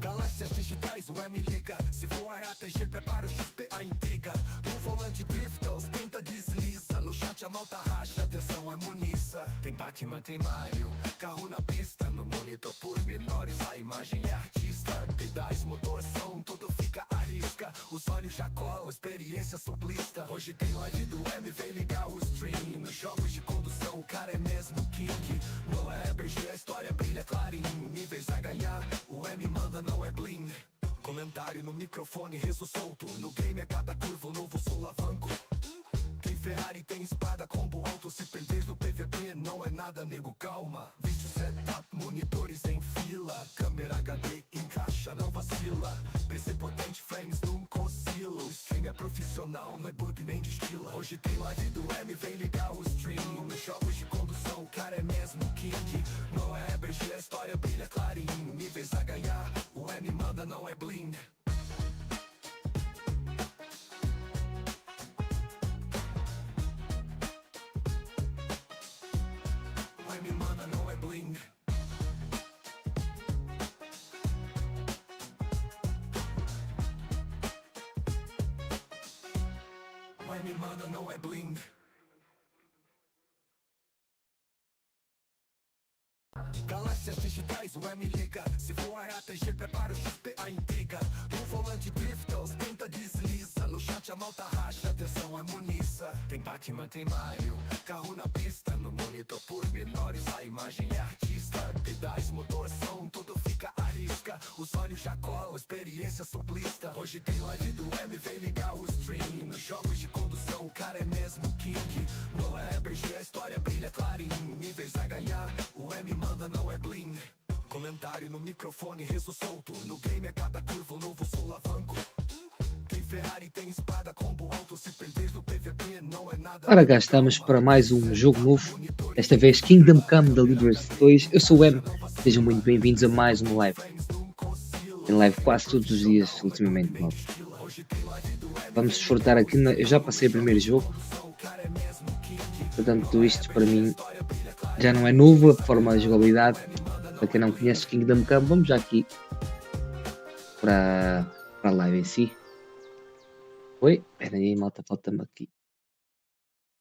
Galáxias digitais, o M liga. Se for a ATG, prepara o XP, a intriga. No volante drifta, os pinta desliza. No chat a malta racha, atenção é muniça. Tem Batman, tem Mario, carro na pista. No monitor por menores, a imagem é artista. Pedais, motor, som, tudo fica à risca. Os olhos já colam, experiência suplista. Hoje tem live do M, vem ligar o stream. Nos jogos de condução, o cara é mesmo king. Não é BG, a história brilha clarinho. Níveis a ganhar, o M manda, não é bling. Comentário no microfone, rezo solto. No game é cada curva, um novo solavanco. Tem Ferrari, tem espada, combo alto. Se perder no PVP, não é nada, nego, calma. Viste o setup, monitores em fila. Câmera HD, encaixa, não vacila. PC potente, frames nunca oscila. O stream é profissional, não é bug nem destila. Hoje tem live do M, vem ligar o stream. Nos jogos de condução, o cara é mesmo king. Não é BG, a história brilha clarinho. Níveis a ganhar, o M manda, não é bling. O M manda, não é bling. O M manda, não é bling. Galáxias digitais, o M liga. Se for a ATG, prepara o XP, a intriga. No volante drifta, os pinta desliza. No chat a malta racha, atenção é muniça. Tem Batman, tem Mario, carro na pista. No monitor por menores, a imagem é artista. Pedais, motor, som, tudo fica à risca. Os olhos já colam, experiência suplista. Hoje tem live do M, vem ligar o stream. Nos jogos de condução, o cara é mesmo king. Não é BG, a história brilha clarinho. Níveis a ganhar, o M manda, não é bling. Comentário no microfone, rezo solto. No game é cada curva, um novo solavanco. Tem Ferrari, tem espada, combo alto. Se perder no PVP, não é nada. Ora, cá estamos para mais um jogo novo. Desta vez Kingdom Come Deliverance 2. Eu sou o M. Sejam muito bem-vindos a mais uma live. Em live quase todos os dias ultimamente, mal. Vamos desfrutar aqui. Eu já passei o primeiro jogo. Portanto, isto para mim já não é novo, a forma de jogabilidade. Para quem não conhece Kingdom Come, vamos já aqui para a live em si. Oi, espera aí, malta, falta-me aqui.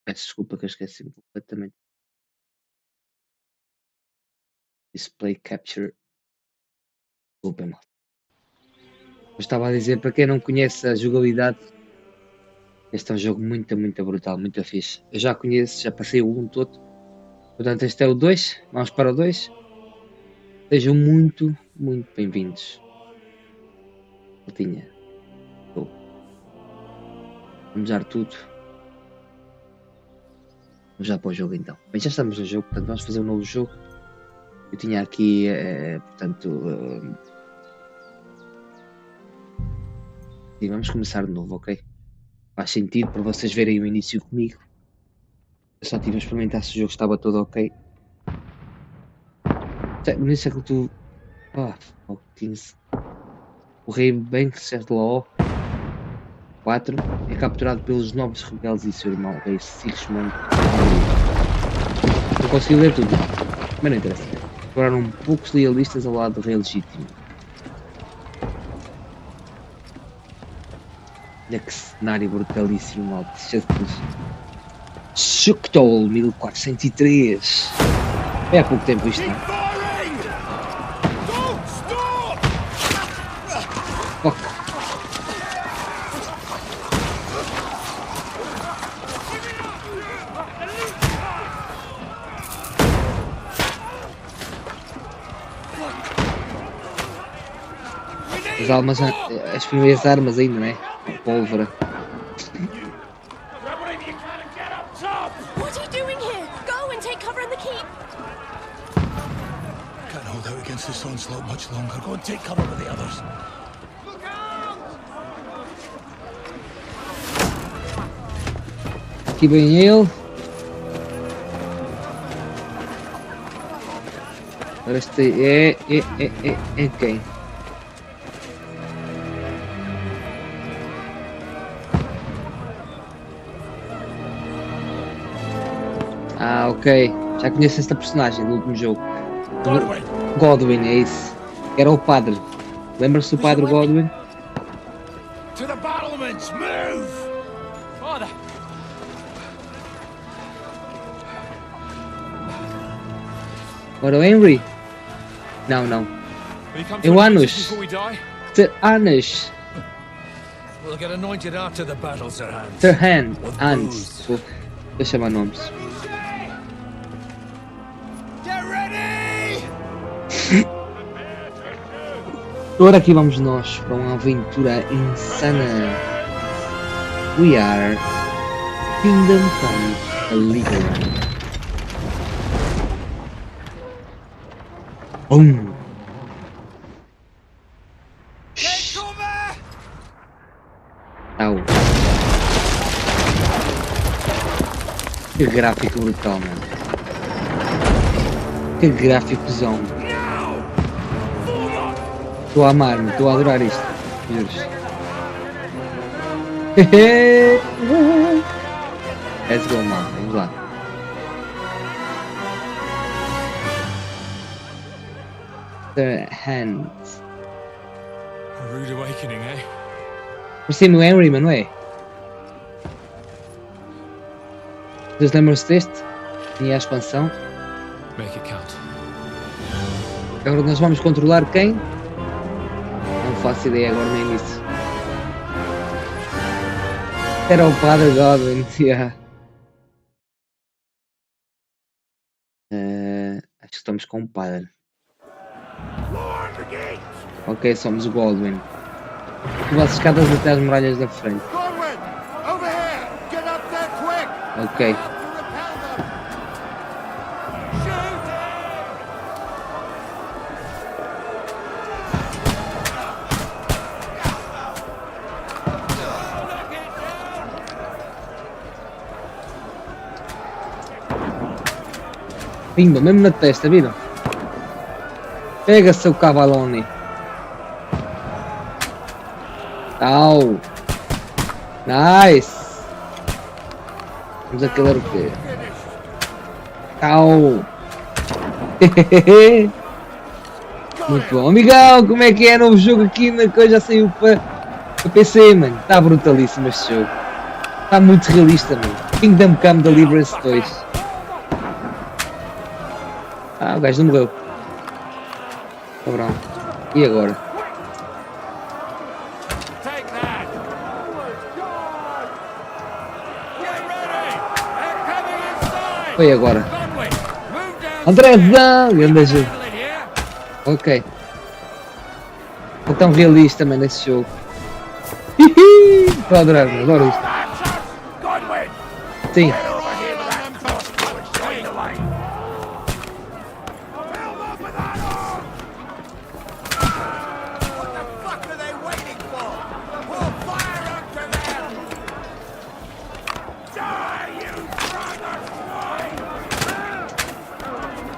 Peço desculpa que eu esqueci-me completamente. Display Capture. Desculpa, malta. Eu estava a dizer, para quem não conhece a jogabilidade, este é um jogo muito brutal, muito fixe. Eu já conheço, já passei o 1 todo. Portanto, este é o 2. Vamos para o 2. Sejam muito bem-vindos. Maltinha. Vamos dar tudo. Vamos já para o jogo então. Bem, já estamos no jogo, portanto vamos fazer um novo jogo. Eu tinha aqui, e vamos começar de novo, ok? Faz sentido para vocês verem o início comigo. Eu só tive a experimentar se o jogo estava todo ok. No século tu... 15. O rei bem que serve de lá 4 é capturado pelos novos rebeldes e seu irmão, rei Sigismund. Não consegui ler tudo, mas não interessa. Foram poucos lealistas ao lado do rei legítimo. Olha que cenário brutalíssimo, malta. Chuktol 1403. É há pouco tempo isto, não é? Ok. As primeiras armas ainda, né? A pólvora. What are you doing here? Go and take cover in the keep. Can't hold out against this onslaught much longer. Go and take cover with the others. Aqui vem ele. Agora este é quem? Ah, ok. Já conheço esta personagem do último jogo. Godwin, é isso. Era o padre. Lembra-se do Padre Godwin? To the battlements, move! Father! Ora, o Henry? Não, não. Will you come Eu to anos. before we die? Ter anos. We'll get anointed after the battles are hand. Ter hand. Antes. Vou chamar nomes. Get ready! Ora, aqui vamos nós para uma aventura insana. We are Kingdom Come Deliverance. Boom! Get cover! Au. Que gráfico brutal, mano. Que gráficozão. Estou a amar, mano. Estou a adorar isto. Juros. Let's go, mano. Vamos lá. The hands. A rude awakening, eh? Parecia-me o Henry, mas não é? Vocês lembram-se deste? Tinha a expansão. Make it count. Agora nós vamos controlar quem? Não faço ideia agora nem nisso. Era o Padre Godwin, yeah. Acho que estamos com o Padre. Ok, somos o Godwin. Duas escadas até as muralhas da frente. Godwin! Over here! Get up there quick! Ok. Pimba, mesmo na testa, viram? Pega seu cavalone. Au. Nice. Vamos aquele o quê? Au. Muito bom. Amigão, como é que é? Novo jogo aqui na coisa, já saiu para PC, mano. Está brutalíssimo este jogo. Está muito realista, mano. Kingdom Come Deliverance 2. Ah, o gajo não morreu. Cabrão. E agora? Foi agora. Andrezão! Grande jogo. Ok. É tão realista, mano, esse jogo. Estou a adorar, adoro isto. Sim.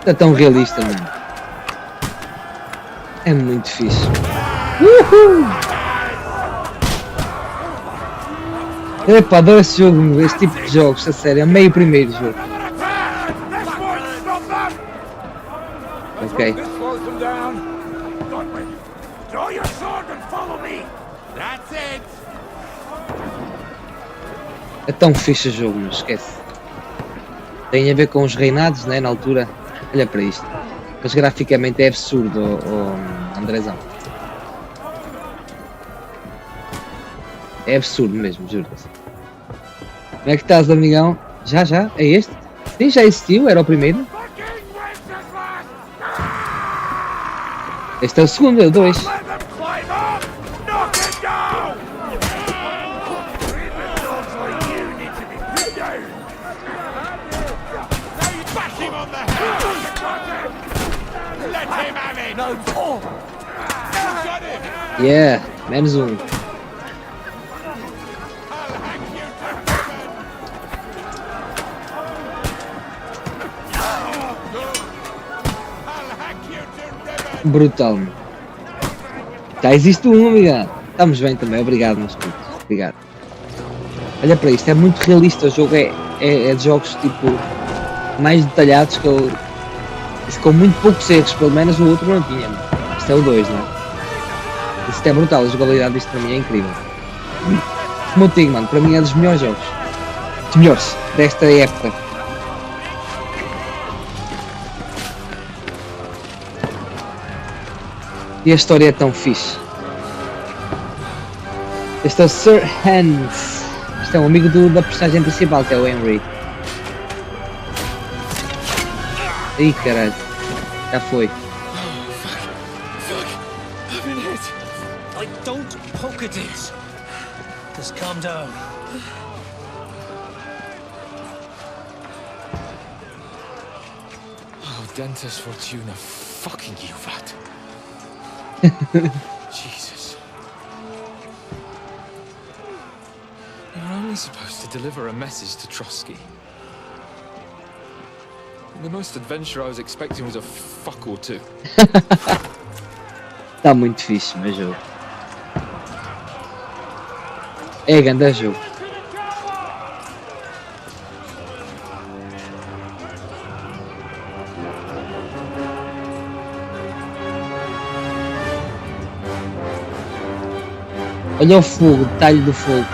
É tão realista, mano. É muito fixe. Uhul! Epá, adoro esse jogo, este tipo de jogos, a sério, é meio primeiro jogo. Ok. É tão fixe o jogo, mas esquece. Tem a ver com os reinados, né, na altura. Olha para isto. Mas graficamente é absurdo, Andrezão. É absurdo mesmo, juro-te. Como é que estás, amigão? Já? É este? Sim, já existiu, era o primeiro. Este é o segundo, é o 2. Yeah, menos um. Brutal. Já existe um, amiga. Estamos bem também, obrigado, meus putos. Obrigado. Olha para isto, é muito realista o jogo, é de jogos tipo mais detalhados que eu. Com muito poucos erros, pelo menos o outro não tinha. Isto é o 2, não é? Isto é brutal, a jogabilidade disto para mim é incrível. Como eu te digo, mano, para mim é dos melhores jogos. Dos melhores desta época. E a história é tão fixe. Este é o Sir Hans. Este é um amigo da personagem principal, que é o Henry. Ih, caralho. Já foi. I've been hit. Like, don't poke at it. Just calm down. Oh, Dentist Fortuna, fucking you, vat. Jesus. You're only supposed to deliver a message to Trotsky. The most adventure I was expecting was a fuck or two. Está muito fixe, meu jogo. É grande jogo. Olha o fogo, o detalhe do fogo.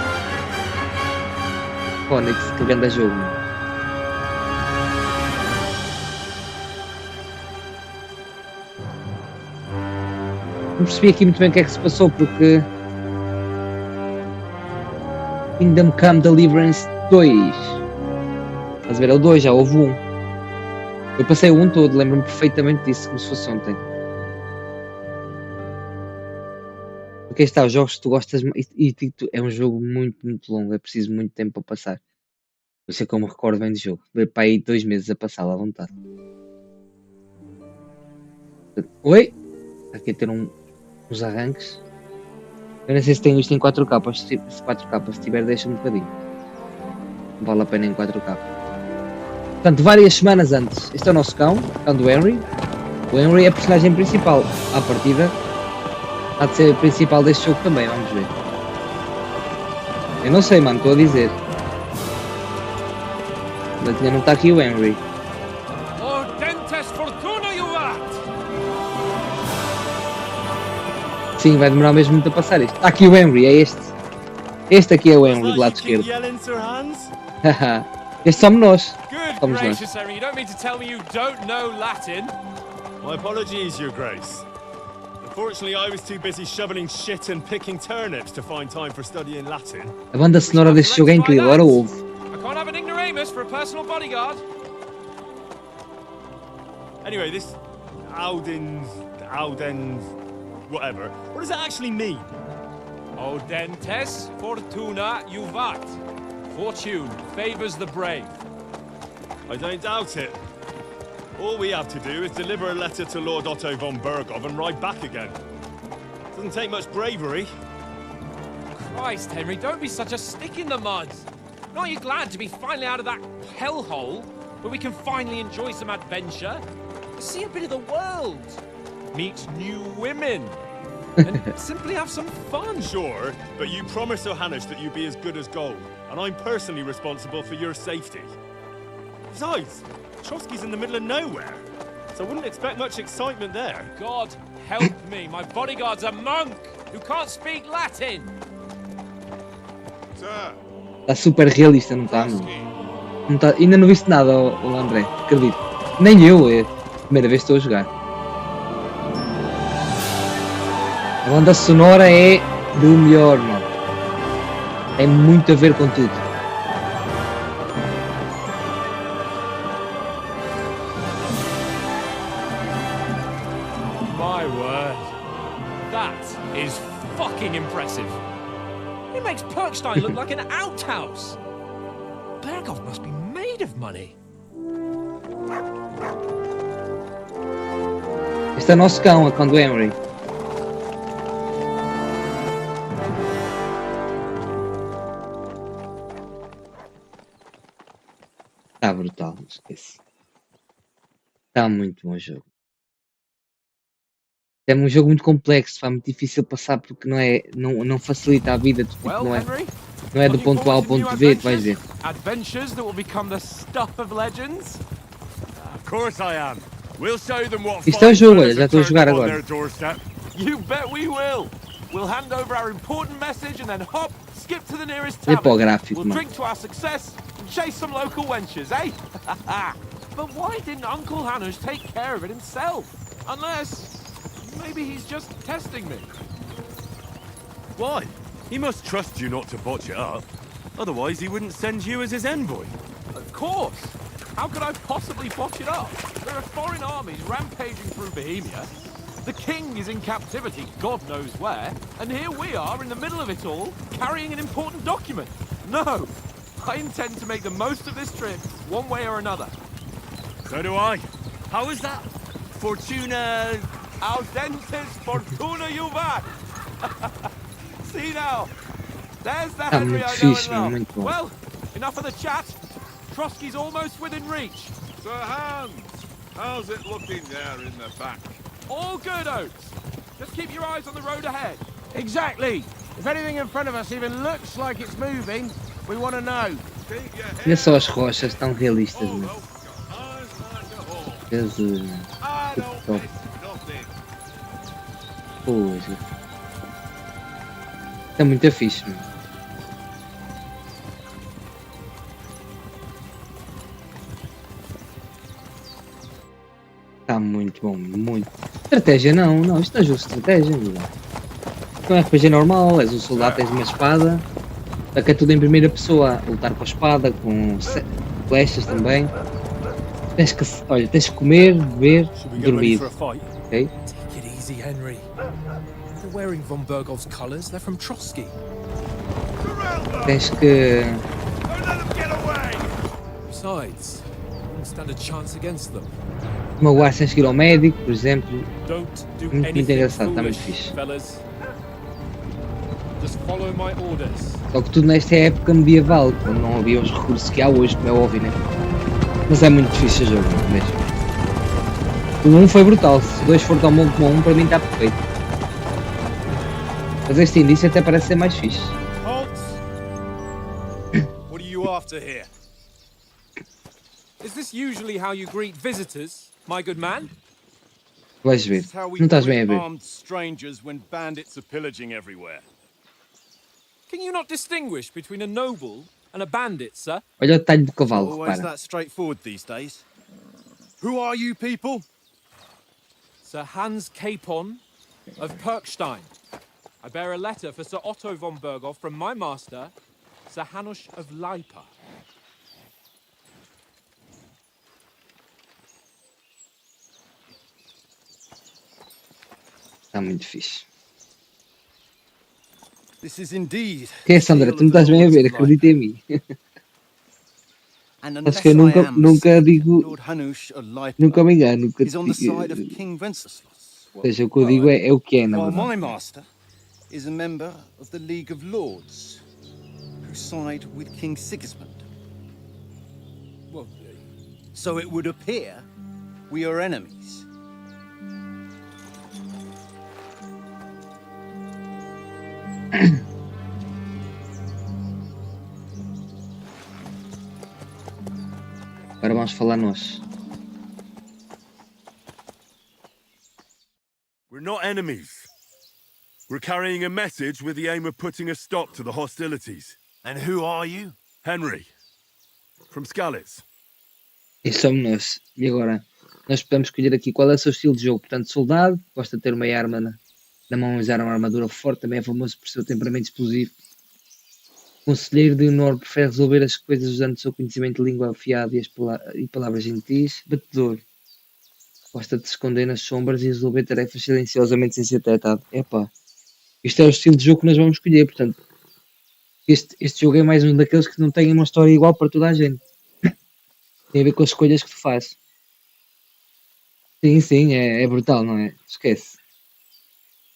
Fónix, que grande jogo. Não percebi aqui muito bem o que é que se passou, porque Kingdom Come Deliverance 2. Estás a ver? É o 2, já houve um. Eu passei o 1 todo, lembro-me perfeitamente disso, como se fosse ontem. Porque aí está, os jogos que tu gostas é um jogo muito longo, é preciso muito tempo para passar. Eu sei como recordo bem do jogo. Veio para aí 2 meses a passá-lo à vontade. Oi? Aqui a ter uns arranques. Eu não sei se tenho isto em 4K. Se 4K, se tiver, deixa um bocadinho. Não vale a pena em 4K. Portanto, várias semanas antes, este é o nosso cão do Henry. O Henry é a personagem principal. À partida, há de ser a principal deste jogo também, vamos ver. Eu não sei, mano, estou a dizer. Mas ainda não está aqui o Henry. Oh, Dentist Fortuna, you vat! Sim, vai demorar mesmo muito a passar isto. Está aqui o Henry, é este. Este aqui é o Henry do lado esquerdo. Haha. Este somos nós. Good Somos nós. gracious, Henry, you don't mean to tell me you don't know Latin? My apologies, Your Grace. Unfortunately, I was too busy shoveling shit and picking turnips to find time for studying Latin. A banda sonora deste jogo é incrível, ora ouve. I can't have an ignoramus for a personal bodyguard. Anyway, this Audens, whatever. What does it actually mean? Oh, Dentes Fortuna Juvat. Fortune favors the brave. I don't doubt it. All we have to do is deliver a letter to Lord Otto von Bergov and ride back again. Doesn't take much bravery. Christ, Henry, don't be such a stick in the mud. Aren't you glad to be finally out of that hellhole where we can finally enjoy some adventure? See a bit of the world. Meet new women. And simply have some fun. Sure, but you promised Johannes that you'd be as good as gold, and I'm personally responsible for your safety. Besides, Trotsky's in the middle of nowhere, so I wouldn't expect much excitement there. God help me, my bodyguard's a monk who can't speak Latin. Sir. Está super realista, não está? Não tá, ainda não viste nada, o André, acredito. Nem eu, é a primeira vez que estou a jogar. A banda sonora é do melhor, mano. Tem muito a ver com tudo. My word. That is fucking impressive. It makes Perkstein look like an outhouse. Bergov must be made of money. Este é o nosso cão, a cão do Henry. Está brutal, não esquece. Está muito bom o jogo. É um jogo muito complexo, muito difícil passar porque não facilita a vida, tipo, Well, Henry, não é do looking ponto A ao forward to ponto new B, tu vais ver. Adventures that will become the stuff of legends. Of course I am. We'll show them what Isto é o jogo, olha, já estou a jogar agora. You bet we will. We'll hand over our important message and then hop, skip to the nearest É para o tavern. gráfico, We'll mano. drink to our success and chase some local wenches, eh? But why didn't Uncle Hanush take care of it himself? Unless, maybe he's just testing me. Why? He must trust you not to botch it up. Otherwise, he wouldn't send you as his envoy. Of course. How could I possibly botch it up? There are foreign armies rampaging through Bohemia. The king is in captivity, God knows where, and here we are in the middle of it all, carrying an important document. No, I intend to make the most of this trip, one way or another. So do I. How is that? Fortuna... Audentes fortuna juvat. See now, there's the Ah, Henry muito I know fixe, and love. muito bom. Well, enough of the chat. Trotsky's almost within reach. Sir Hans, how's it looking there in the back? All good, Oates. Just keep your eyes on the road ahead. Exactly. If anything in front of us even looks like it's moving, we want to know. Keep your Olha head só as rochas, tão realistas, full mano. of eyes like a hawk. Jesus. I don't Top. miss nothing. Poxa. É muito fixe, mano. Está muito bom, muito. Estratégia não, não, isto não é jogo de estratégia, meu. Isto é um RPG normal, és um soldado, tens uma espada. Aqui é tudo em primeira pessoa, lutar com a espada, com flechas também. Tens que, olha, tens que comer, beber, Should we get ready dormir, for a fight? ok? Take it easy, Henry. They're wearing von Bergov's colours. They're from Trotsky. Tens que... Don't let them get away! Besides, I wouldn't stand a chance against them. magoar sem ir ao médico, por exemplo. Don't do Muito anything engraçado, está muito foolish, fixe. fellas. Just follow my orders. Só que tudo nesta época medieval, quando não havia os recursos que há hoje, como é óbvio, né? Mas é muito difícil o jogo mesmo. O 1 foi brutal, se o 2 for tão bom como o 1, para mim está perfeito. Mas este indício até parece ser mais fixe. Halt! What are you after here? Is this usually how you greet visitors, my good man? Vais ver. This is how we Não estás bem a greet ver. armed strangers when bandits are pillaging everywhere. Can you not distinguish between a noble and a bandit, sir? Olha o detalhe do cavalo, Always repara. that straightforward these days. Who are you people? Sir Hans Capon of Perkstein. I bear a letter for Sir Otto von Berghoff from my master, Sir Hanush of Leipa. Está muito fixe. This is indeed. Que é, Sandra? Tu não estás bem a ver, acredita em mim. And Acho que eu nunca digo, Lord Hanush of Leipa nunca me engano, nunca is on the side of digo. King Wenceslas. Ou seja, o que eu digo é o que é, na While verdade. my master is a member of the League of Lords, who side with King Sigismund. Well, So it would appear we are enemies. Agora vamos falar nós. We're not enemies. We're carrying a message with the aim of putting a stop to the hostilities. And who are you? Henry, from Skalitz. E somos nós. E agora? Nós podemos escolher aqui qual é o seu estilo de jogo. Portanto, soldado, gosta de ter uma arma na mão, usar uma armadura forte, também é famoso por seu temperamento explosivo. Conselheiro de honor, prefere resolver as coisas usando o seu conhecimento de língua afiada e palavras gentis. Batedor, gosta de se esconder nas sombras e resolver tarefas silenciosamente sem ser detectado. Epá, isto é o estilo de jogo que nós vamos escolher, portanto, este jogo é mais um daqueles que não tem uma história igual para toda a gente. Tem a ver com as escolhas que tu fazes. Sim, é brutal, não é? Esquece.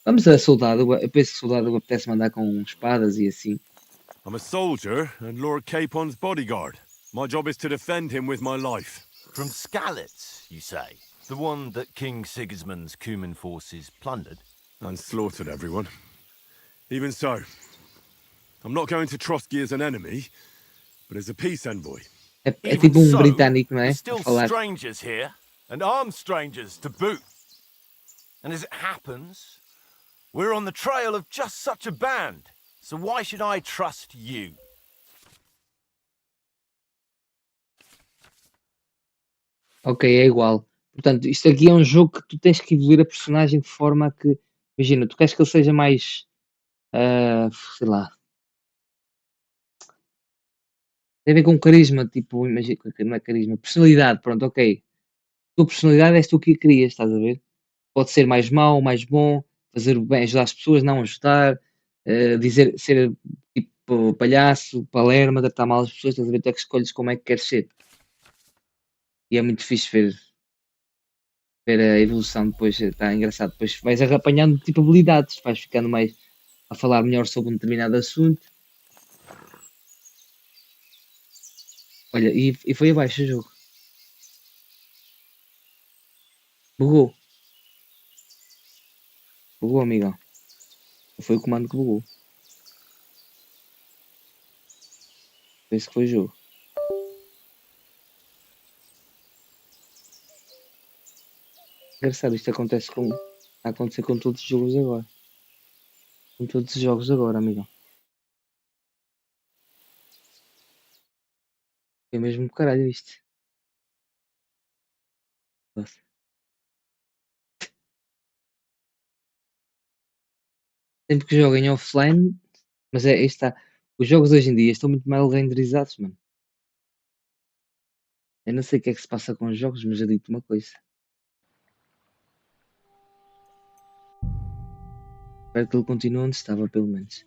Vamos a soldado. Eu penso que soldado apetece mandar com espadas e assim. I'm a soldier and Lord Capon's bodyguard. My job is to defend him with my life. From Skalitz, you say? The one that King Sigismund's Cuman forces plundered? And slaughtered everyone. Even so, I'm not going to Trotsky as an enemy, but as a peace envoy. É Even tipo um so, britânico, não é? there's still A falar. strangers here, and armed strangers to boot. And as it happens, We're on the trail of just such a band, so why should I trust you? Ok, é igual. Portanto, isto aqui é um jogo que tu tens que evoluir a personagem de forma a que, imagina, tu queres que ele seja mais, sei lá, tem a ver com carisma, tipo, imagina, não é carisma, personalidade, pronto, ok. Tua personalidade és tu que a crias, estás a ver? Pode ser mais mau, mais bom, fazer o bem, ajudar as pessoas, não ajudar, dizer, ser tipo palhaço, palerma, tratar mal as pessoas, estás a ver? Tu é que escolhes como é que queres ser. E é muito fixe ver a evolução depois, está engraçado. Depois vais apanhando tipo habilidades, vais ficando mais a falar melhor sobre um determinado assunto. Olha, e foi abaixo o jogo. Bugou. Bugou, amigão. Foi o comando que bugou. Foi isso que foi o jogo. Engraçado, isto acontece com. Está a acontecer com todos os jogos agora. Com todos os jogos agora, amigão. É mesmo caralho isto. Nossa. Sempre que jogo em offline, mas é, aí está. Os jogos hoje em dia estão muito mal renderizados, mano. Eu não sei o que é que se passa com os jogos, mas eu digo-te uma coisa. Espero que ele continue onde estava, pelo menos.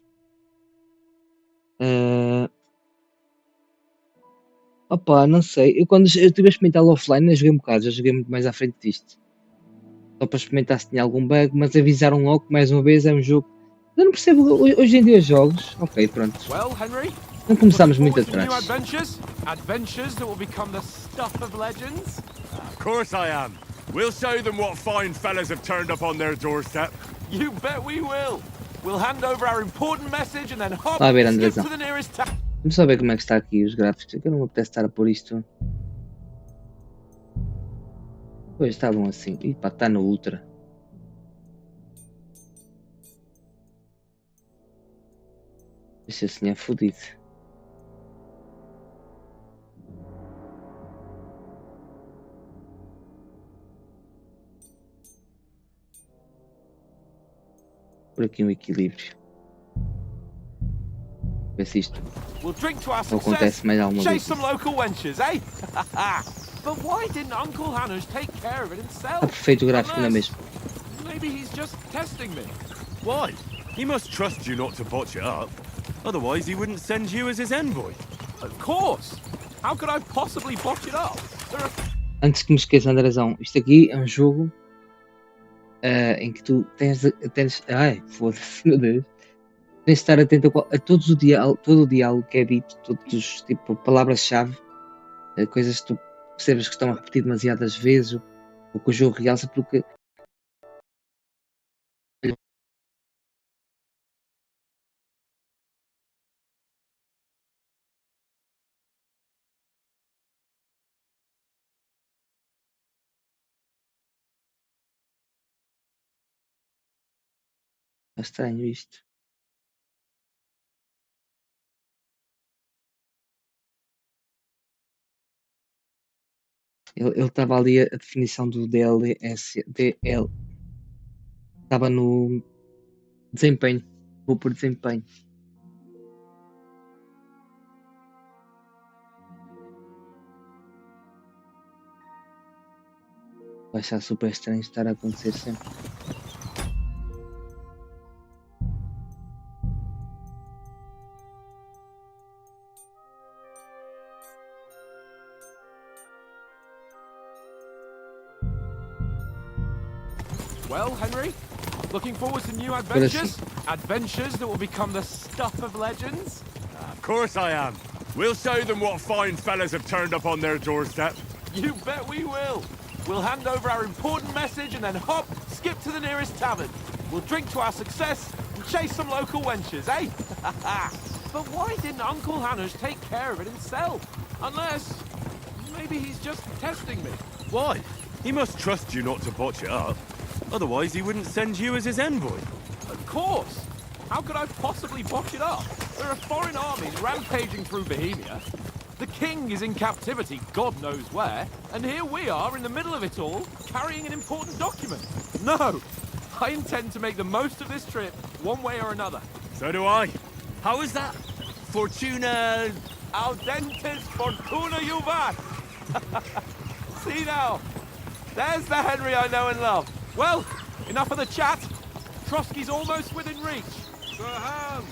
Opa, não sei. Eu quando eu estive a experimentar offline, eu joguei um bocado, já joguei muito mais à frente disto. Só para experimentar se tinha algum bug, mas avisaram logo que mais uma vez é um jogo. Eu não percebo hoje em dia os jogos. Ok, pronto. Well, Henry, Não começámos muito forward to new atrás. adventures? Adventures that will become the stuff of legends? Of course I am. We'll show them what fine fellas have turned up on their doorstep. You bet we will. We'll hand over our important message and then hop, Lá a ver, skip Andrezão. to the nearest town. Vamos só ver como é que está aqui os gráficos. Eu não me apetece estar a pôr isto. Pois estavam assim. Ih pá, está no Ultra. Isso assim é fodido. Por aqui um equilíbrio. Ver se isto We'll drink to our não success. acontece mais alguma Chase vez. some local wenches, eh? But why didn't Uncle Hanush take care of it Está himself? perfeito o gráfico, não é Unless mesmo? maybe he's just testing me. Why? He must trust you not to botch it up. Otherwise, he wouldn't send you as his envoy. Of course. How could I possibly botch it up? There are Antes que me esqueça, Andrezão, isto aqui é um jogo em que tu tens ai, foda-se, meu Deus. Tens de estar atento a todos todo o diálogo que é dito, todos os tipo palavras-chave, coisas que tu percebes que estão a repetir demasiadas vezes, o que o jogo realça, porque é estranho isto. Ele estava ali a definição do DL, estava no desempenho, vou por desempenho. Vai achar super estranho estar a acontecer sempre. Well, Henry, looking forward to new adventures? Adventures that will become the stuff of legends? Of course I am. We'll show them what fine fellas have turned up on their doorstep. You bet we will. We'll hand over our important message and then hop, skip to the nearest tavern. We'll drink to our success and chase some local wenches, eh? But why didn't Uncle Hanush take care of it himself? Unless maybe he's just testing me. Why? He must trust you not to botch it up. Otherwise, he wouldn't send you as his envoy. Of course. How could I possibly botch it up? There are foreign armies rampaging through Bohemia. The king is in captivity, God knows where, and here we are in the middle of it all, carrying an important document. No, I intend to make the most of this trip, one way or another. So do I. How is that? Fortuna... Audentes fortuna juvat. See now, there's the Henry I know and love. Well, enough of the chat. Trotsky's almost within reach. Sir Hans,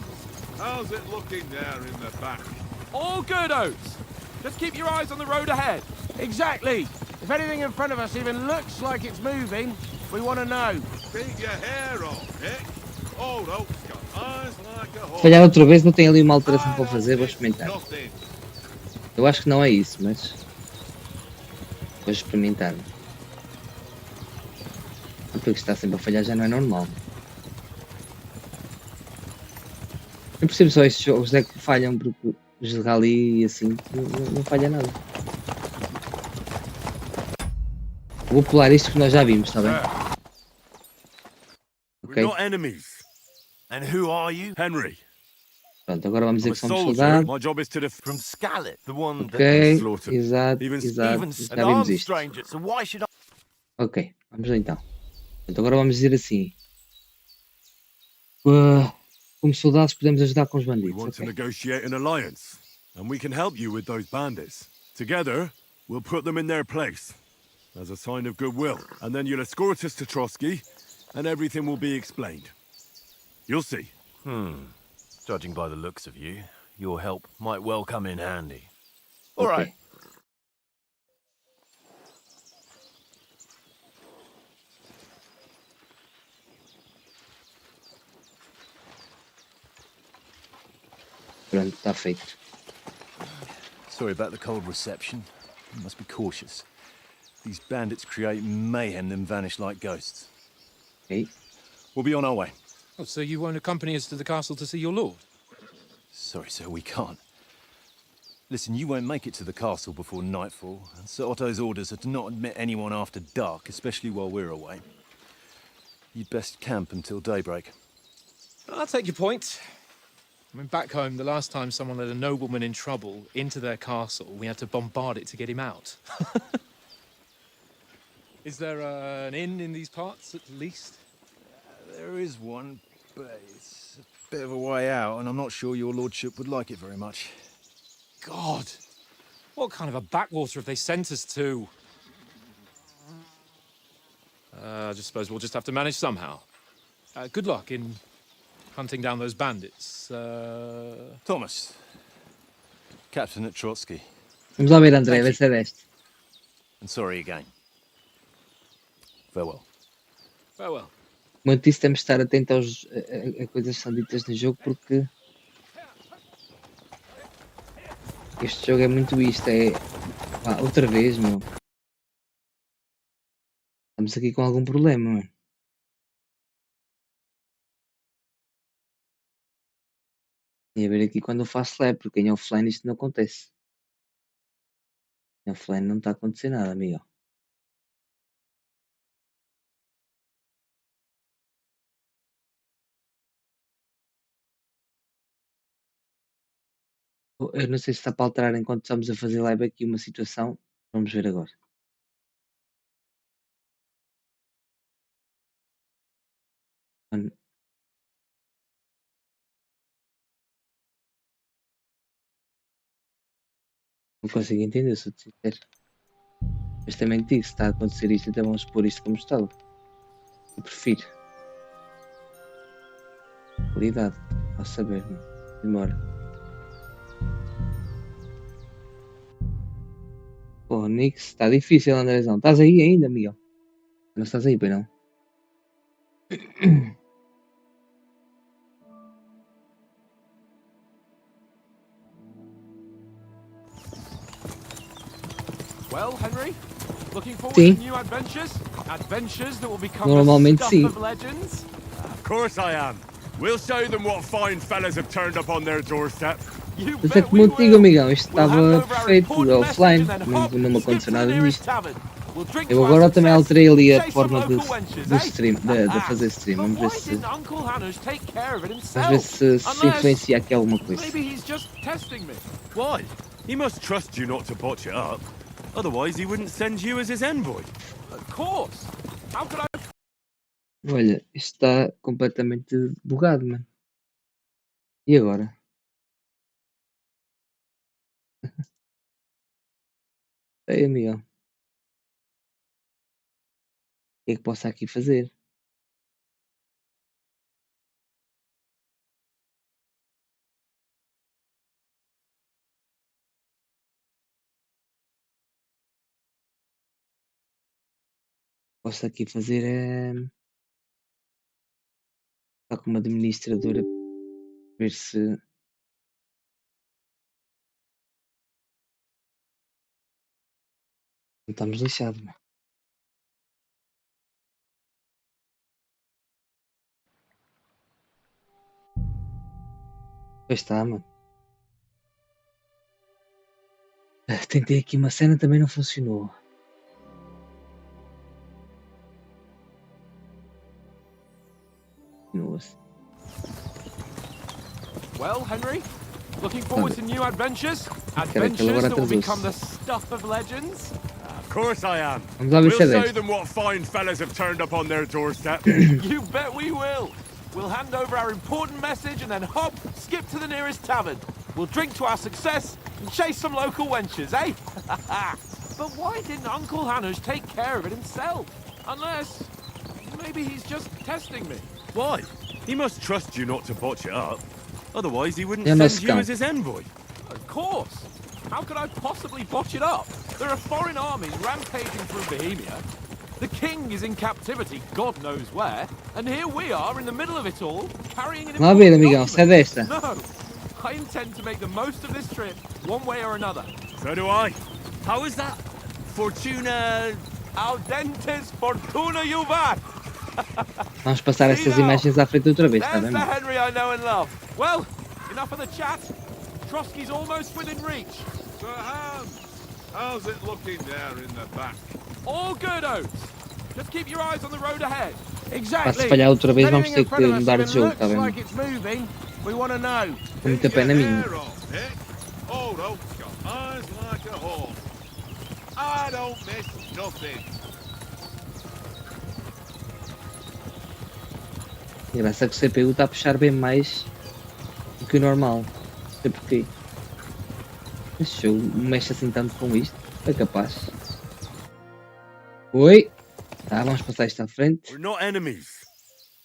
how's it looking there in the back? All good, Oates. Just keep your eyes on the road ahead. Exactly. If anything in front of us even looks like it's moving, we want to know. Keep your hair on, Nick. Old Oak's got eyes like a hawk. Falhar outra vez, não tem ali uma alteração para fazer, vou experimentar. Nothing. Eu acho que não é isso, mas vou experimentar. Porque está sempre a falhar já não é normal. Eu percebo só estes jogos é que falham porque os de rally e assim não falha nada. Vou pular isto que nós já vimos, está bem? We're Ok, not enemies. And who are you? Henry. pronto, agora vamos I'm dizer a que somos soldier. soldados. My job is to From Scarlet, the one that Ok, slaughtered. exato, Even exato, even já an vimos armed isto. stranger. So why should I? Ok, vamos lá então. Portanto, agora vamos dizer assim. Como soldados podemos ajudar com os We bandidos. want to Ok. negotiate an alliance, and we can help you with those bandits. Together, we'll put them in their place, as a sign of goodwill. And then you'll escort us to Trotsky, and everything will be explained. You'll see. Judging by the looks of you, your help might well come in handy. All Ok. right. Pronto, está feito. Sorry about the cold reception. You must be cautious. These bandits create mayhem then vanish like ghosts. Ok. We'll be on our way. Oh, so you won't accompany us to the castle to see your lord? Sorry, sir, we can't. Listen, you won't make it to the castle before nightfall, and Sir Otto's orders are to not admit anyone after dark, especially while we're away. You'd best camp until daybreak. I'll take your point. I mean, back home, the last time someone let a nobleman in trouble into their castle, we had to bombard it to get him out. Is there an inn in these parts, at least? There is one, but it's a bit of a way out, and I'm not sure your lordship would like it very much. God! What kind of a backwater have they sent us to? I just suppose we'll just have to manage somehow. Good luck in hunting down those bandits. Thomas, captain at Trotsky, Vamos lá ver, André, vai ser deste. and sorry again. Farewell. Farewell. Muito disso temos de estar atento a coisas que são ditas no jogo porque este jogo é muito isto, outra vez, meu. Estamos aqui com algum problema, meu. E a ver aqui quando eu faço lab, porque em offline isto não acontece. Em offline não está a acontecer nada, amigo. Eu não sei se está para alterar enquanto estamos a fazer live aqui uma situação. Vamos ver agora. Mano. Não consigo entender, sou sincero. Mas também digo, se está a acontecer isto, então vamos pôr isto como estava. Eu prefiro. Qualidade. A saber, demora. Pô, Nix, está difícil, Andrezão. Estás aí ainda, Miguel? Não estás aí, pois não? Well, Henry, looking forward Sim. to new adventures? Adventures that will become Normalmente the sim. stuff of legends? Of course I am. We'll show them what fine fellas have turned up on their doorstep. You Mas é bet como we eu te digo, will. amigão, isto We'll hand estava over our perfeito, important offline, message and then hop não me and skip aconteceu to the nada nearest disto. tavern. We'll drink Eu to our agora também success alterei ali and a chase forma some de, local wenches, do eh? stream, de fazer stream. But Vamos ver why se, didn't Uncle Hanush take care of it vamos ver himself? se influencia aqui alguma coisa. Maybe he's just testing me. Why? He must trust you not to botch it up. Otherwise, he wouldn't send you as his envoy. Of course. How could I? Olha, isto está completamente bugado, mano. E agora? Ei, amigo, o que é que posso aqui fazer? Posso aqui fazer é. Está com uma administradora. Ver se. Não estamos lixados, mano. Pois está, mano. Tentei aqui uma cena, também não funcionou. Continua-se. Well, Henry, looking forward to new adventures? Aquela Adventures agora that will atrasou-se. become the stuff of legends? Of course I am. Vamos lá ver We'll se é show desta. them what fine fellas have turned up on their doorstep. You bet we will. We'll hand over our important message and then hop, skip to the nearest tavern. We'll drink to our success and chase some local wenches, eh? But why didn't Uncle Hanush take care of it himself? Unless, maybe he's just testing me. Why? He must trust you not to botch it up. Otherwise, he wouldn't É o nosso send you cão. as his envoy. Of course. How could I possibly botch it up? There are foreign armies rampaging through Bohemia. The king is in captivity, God knows where, and here we are in the middle of it all, carrying an Lá ver, important amigão, sai document. desta. No, I intend to make the most of this trip, one way or another. So do I. How is that? Fortuna... Audentes fortuna juvat! Vamos passar estas imagens à frente outra vez, está There's bem, the mano? Henry I know and love. Well, enough of the chat. Trotsky's almost within reach. Sir Hans, how's it looking there in the back? All good, Oates. Just keep your eyes on the road ahead. Pá, se falhar outra vez vamos ter que mudar de jogo, está bem? Like it's moving, we want to know. Com muita pena minha. Hair off, eh? Old Oak's got eyes like a hawk. I don't miss nothing. Graças a que o CPU está a puxar bem mais do que o normal. Não sei porquê. Este jogo não mexe assim tanto com isto. É capaz. Oi! Tá, vamos passar isto à frente. We're not enemies.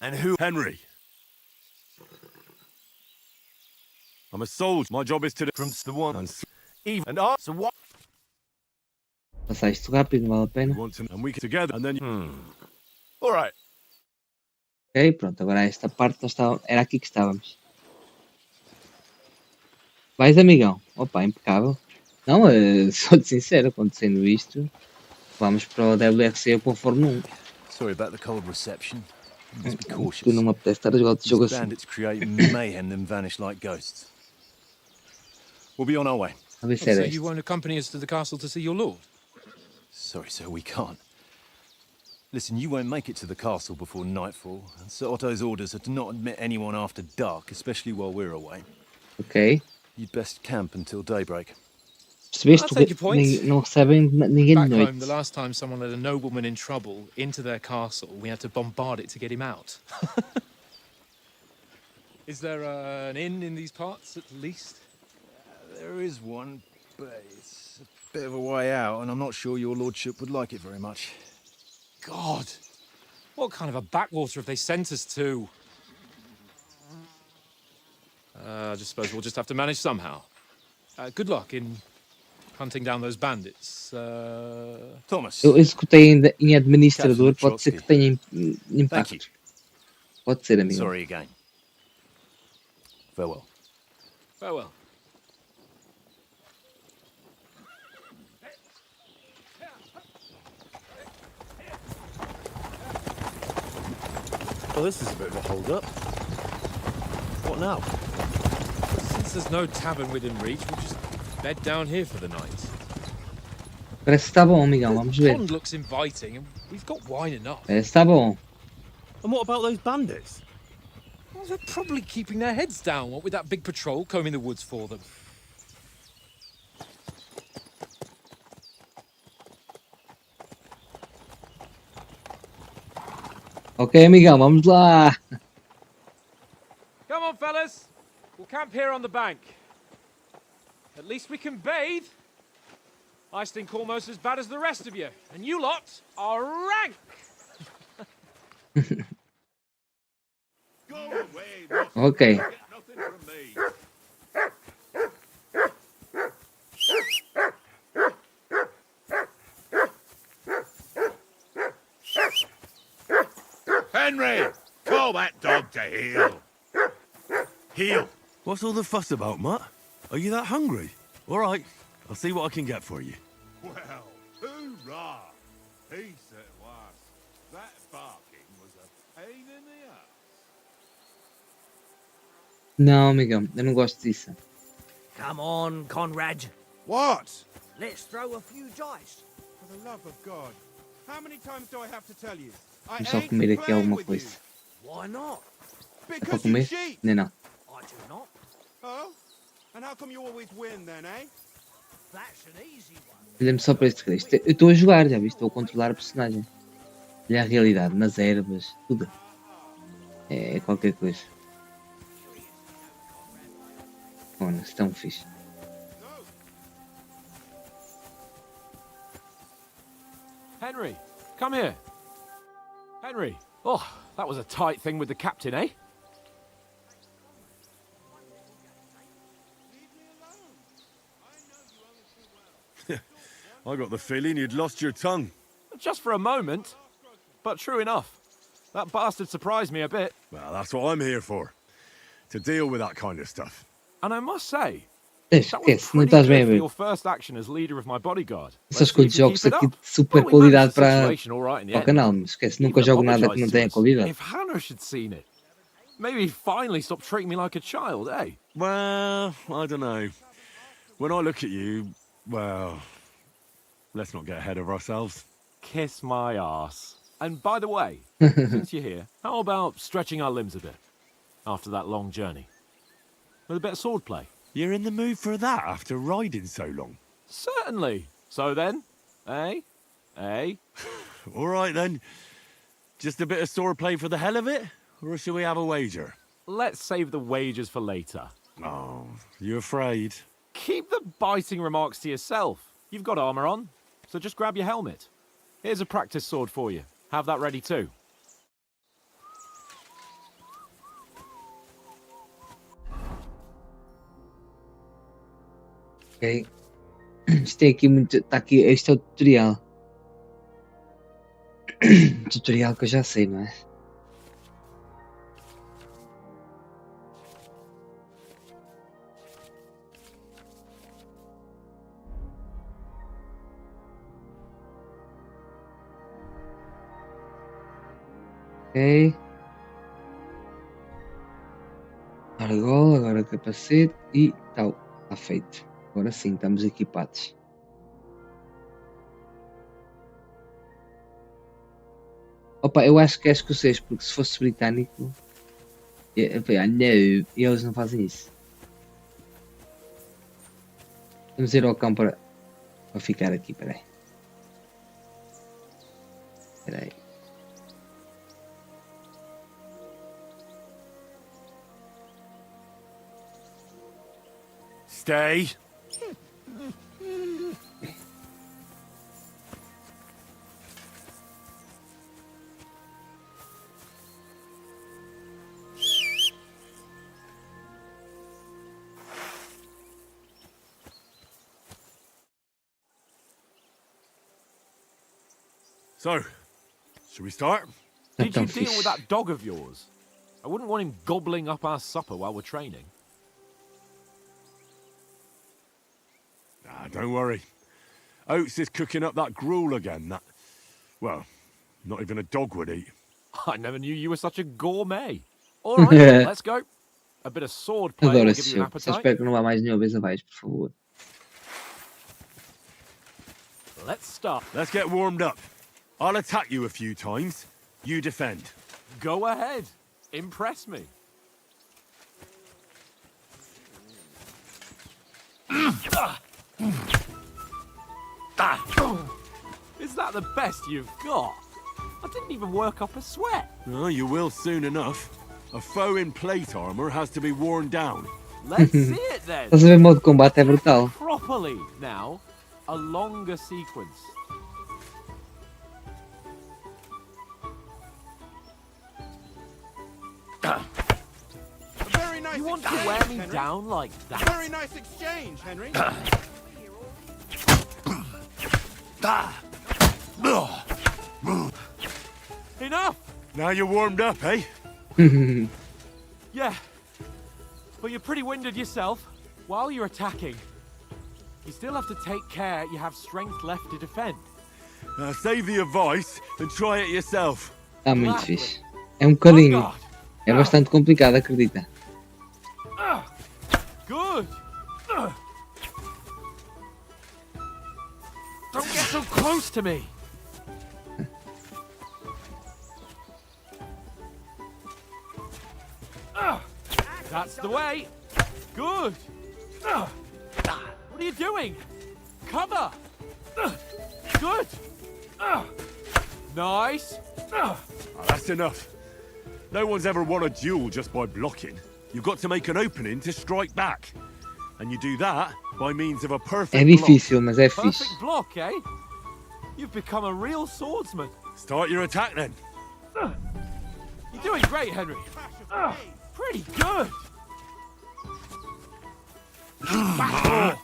And who? Henry. I'm a soldier. My job is to... From the one And even and I. So what? Passar isto rápido, não vale a pena. want to... And we can together. And then... All right. Ok, pronto, agora esta parte nós estávamos, era aqui que estávamos. Vais, amigão? Opa, impecável. Não, sou-te sincero, acontecendo isto, vamos para o WRC ou para o Fórmula 1. Sorry about the cold reception. Just be cautious. Tu não me apetece estar a jogar outro jogo These assim. bandits create mayhem then vanish like ghosts. We'll be on our way. A ver se Oh, é so desta. you won't accompany us to the castle to see your lord? Sorry, sir, we can't. Listen, you won't make it to the castle before nightfall, and Sir Otto's orders are to not admit anyone after dark, especially while we're away. Ok. You'd best camp until daybreak. Percebeste? I'll take your point. Não recebem ninguém de Back home, the noite. last time someone led a nobleman in trouble into their castle, we had to bombard it to get him out. Is there an inn in these parts, at least? There is one, but it's a bit of a way out, and I'm not sure your lordship would like it very much. God! What kind of a backwater have they sent us to? I just suppose we'll just have to manage somehow. Good luck in hunting down those bandits. Thomas. Eu executei em administrador, Captain pode ser que Trotsky. tenha Thank impacto. you. Pode ser, amigo. Sorry again. Farewell. Farewell. Well, this is a bit of a hold-up. What now? Since there's no tavern within reach, we'll just bed down here for the night. Parece que está bom, amigão. Vamos The ver. pond looks inviting, and we've got wine enough. Parece que está bom. And what about those bandits? Well, they're probably keeping their heads down, what with that big patrol combing the woods for them. Ok, amigão, vamos lá. Come on, fellas. We'll camp here on the bank. At least we can bathe. I stink almost as bad as the rest of you, and you lot are rank. Go away, Russ. Ok. Get nothing from me. Henry, call that dog to heel. Heel. What's all the fuss about, Mutt? Are you that hungry? All right, I'll see what I can get for you. Well, hoorah! Peace at last. That barking was a pain in the ass. Não, amigão, eu não gosto disso. Come on, Conrad. What? Let's throw a few dice. For the love of God, how many times do I have to tell you? I Vamos só ain't comer aqui playing alguma with coisa. Why not? you. É para Because you comer? cheat. Não, não. I do not. Oh? And how come you always win then, eh? That's an easy one. Olha-me só para este Cristo. Eu estou a jogar, já viste? Estou a controlar a personagem. Olha a realidade, nas ervas, tudo. É qualquer coisa. Olha, estão fixe. Henry, come here. Henry. Oh, that was a tight thing with the captain, eh? I got the feeling you'd lost your tongue. Just for a moment. But true enough. That bastard surprised me a bit. Well, that's what I'm here for. To deal with that kind of stuff. And I must say, Esquece, that was não pretty estás bem good a for ver. your first action as leader of my bodyguard. Essas Let's see coisas if you jogos keep it aqui up. de super Well, we qualidade managed the para situation all right in the o end. canal, mas esquece, nunca Even jogo nada que não apologised tenha to us. qualidade. If Hannah had seen it, maybe he'd finally stop treating me like a child, eh? Well, I don't know. When I look at you, well, let's not get ahead of ourselves. Kiss my arse. And by the way, since you're here, how about stretching our limbs a bit after that long journey? With a bit of swordplay? You're in the mood for that after riding so long? Certainly. So then, eh? Eh? All right then. Just a bit of swordplay for the hell of it? Or shall we have a wager? Let's save the wagers for later. Oh, you afraid? Keep the biting remarks to yourself. You've got armor on, so just grab your helmet. Here's a practice sword for you. Have that ready too. Ok. Isto é aqui muito. Está aqui. Este é o tutorial. Tutorial que eu já sei, não é? Ok. Argola, agora capacete e tal. Está feito. Agora sim, estamos equipados. Opa, eu acho que é escocês, porque se fosse britânico. Não, eles não fazem isso. Vamos ir ao cão para ficar aqui, peraí. Peraí. Stay. So, should we start? Did you deal with that dog of yours? I wouldn't want him gobbling up our supper while we're training. Ah, don't worry. Oates is cooking up that gruel again. That, well, not even a dog would eat. I never knew you were such a gourmet. All right, let's go. A bit of sword play Adoro will esse give you an jogo. Só appetite. espero que não vá mais nenhuma vez abaixo, por favor. let's start. Let's get warmed up. I'll attack you a few times. You defend. Go ahead. Impress me. Is that the best you've got? I didn't even work up a sweat. Oh, you will soon enough. A foe in plate armor has to be worn down. Let's see it then. Estás a ver o modo de combate, é brutal. Properly now. A longer sequence. Very nice You want to exchange, wear me Henry. down like that? Very nice exchange, Henry. Enough! Now you're warmed up, eh? Yeah. But you're pretty winded yourself. While you're attacking, you still have to take care you have strength left to defend. Save the advice and try it yourself. Está muito fixe. É um bocadinho. God. É bastante complicado, acredita. Good. Don't get so close to me. That's the way. Good. What are you doing? Cover. Good. Nice. That's enough. No one's ever won a duel just by blocking. You've got to make an opening to strike back. And you do that by means of a perfect É difícil, mas é fixe. Perfect block, eh? You've become a real swordsman. block. Start your attack then. You're doing great, Henry. Pretty good. Back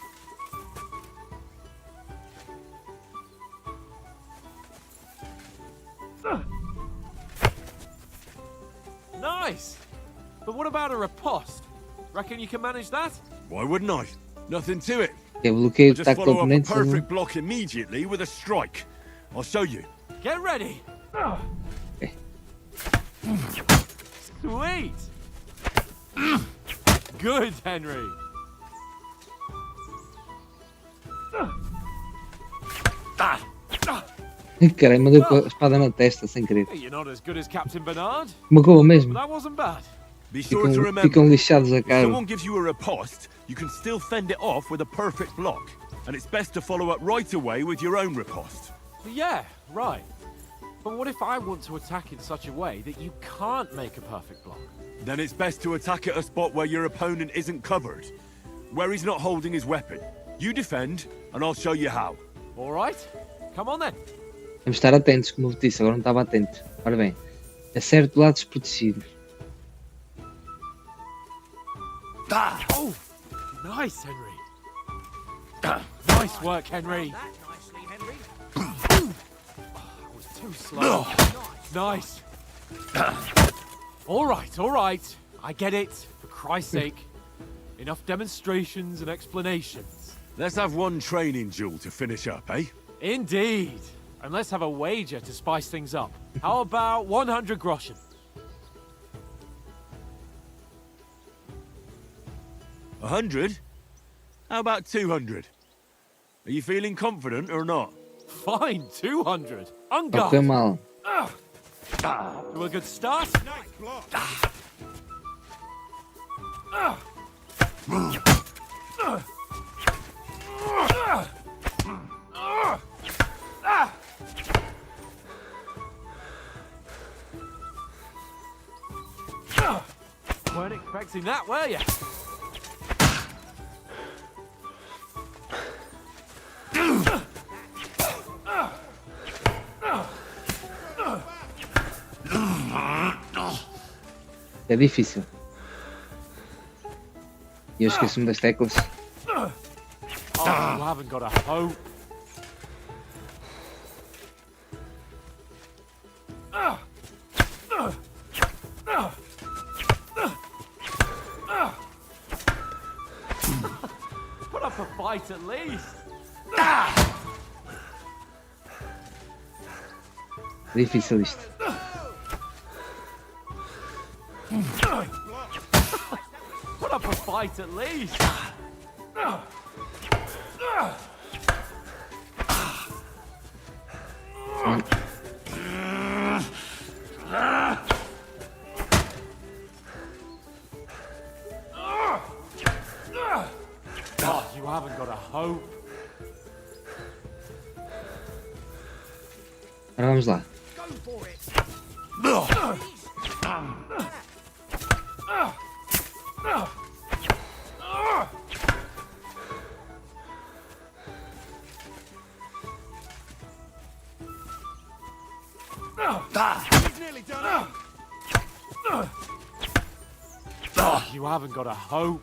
Nice. But what about a riposte? Reckon you can manage that? Why wouldn't I? Nothing to it. É bloqueio I'll de just ataque do follow up a oponente. perfect block immediately with a strike. I'll show you. Get ready. Okay. Sweet. Good, Henry. Ai, caralho, mandou com a espada na testa sem querer. Hey, you're not as good as Captain Bernard, Magoa but mesmo. that wasn't bad. Be sure to remember, Ficam lixados a if cara. someone gives you a riposte, you can still fend it off with a perfect block. And it's best to follow up right away with your own riposte. Yeah, right. But what if I want to attack in such a way that you can't make a perfect block? Then it's best to attack at a spot where your opponent isn't covered, where he's not holding his weapon. You defend, and I'll show you how. All right. Come on then. Vamos estar atentos, como eu disse, agora não estava atento. Ora bem, acerte do lado desprotegido. Oh, nice, Henry. Nice work, Henry. That was too slow. Nice. All right. I get it. For Christ's sake. Enough demonstrations and explanations. Let's have one training duel to finish up, eh? Indeed. And let's have a wager to spice things up. How about 100 groschen? 100? How about 200? Are you feeling confident or not? Fine, 200. On Não foi guard. mal. To a good start. Nice block. Weren't expecting that, were you? É difícil. E eu esqueço-me das teclas. Oh, you haven't got a hope. Put up a fight at least. É difícil isto. Put up a fight at least. Oh, you haven't got a hope. Agora vamos lá. Oh, you haven't got a hope.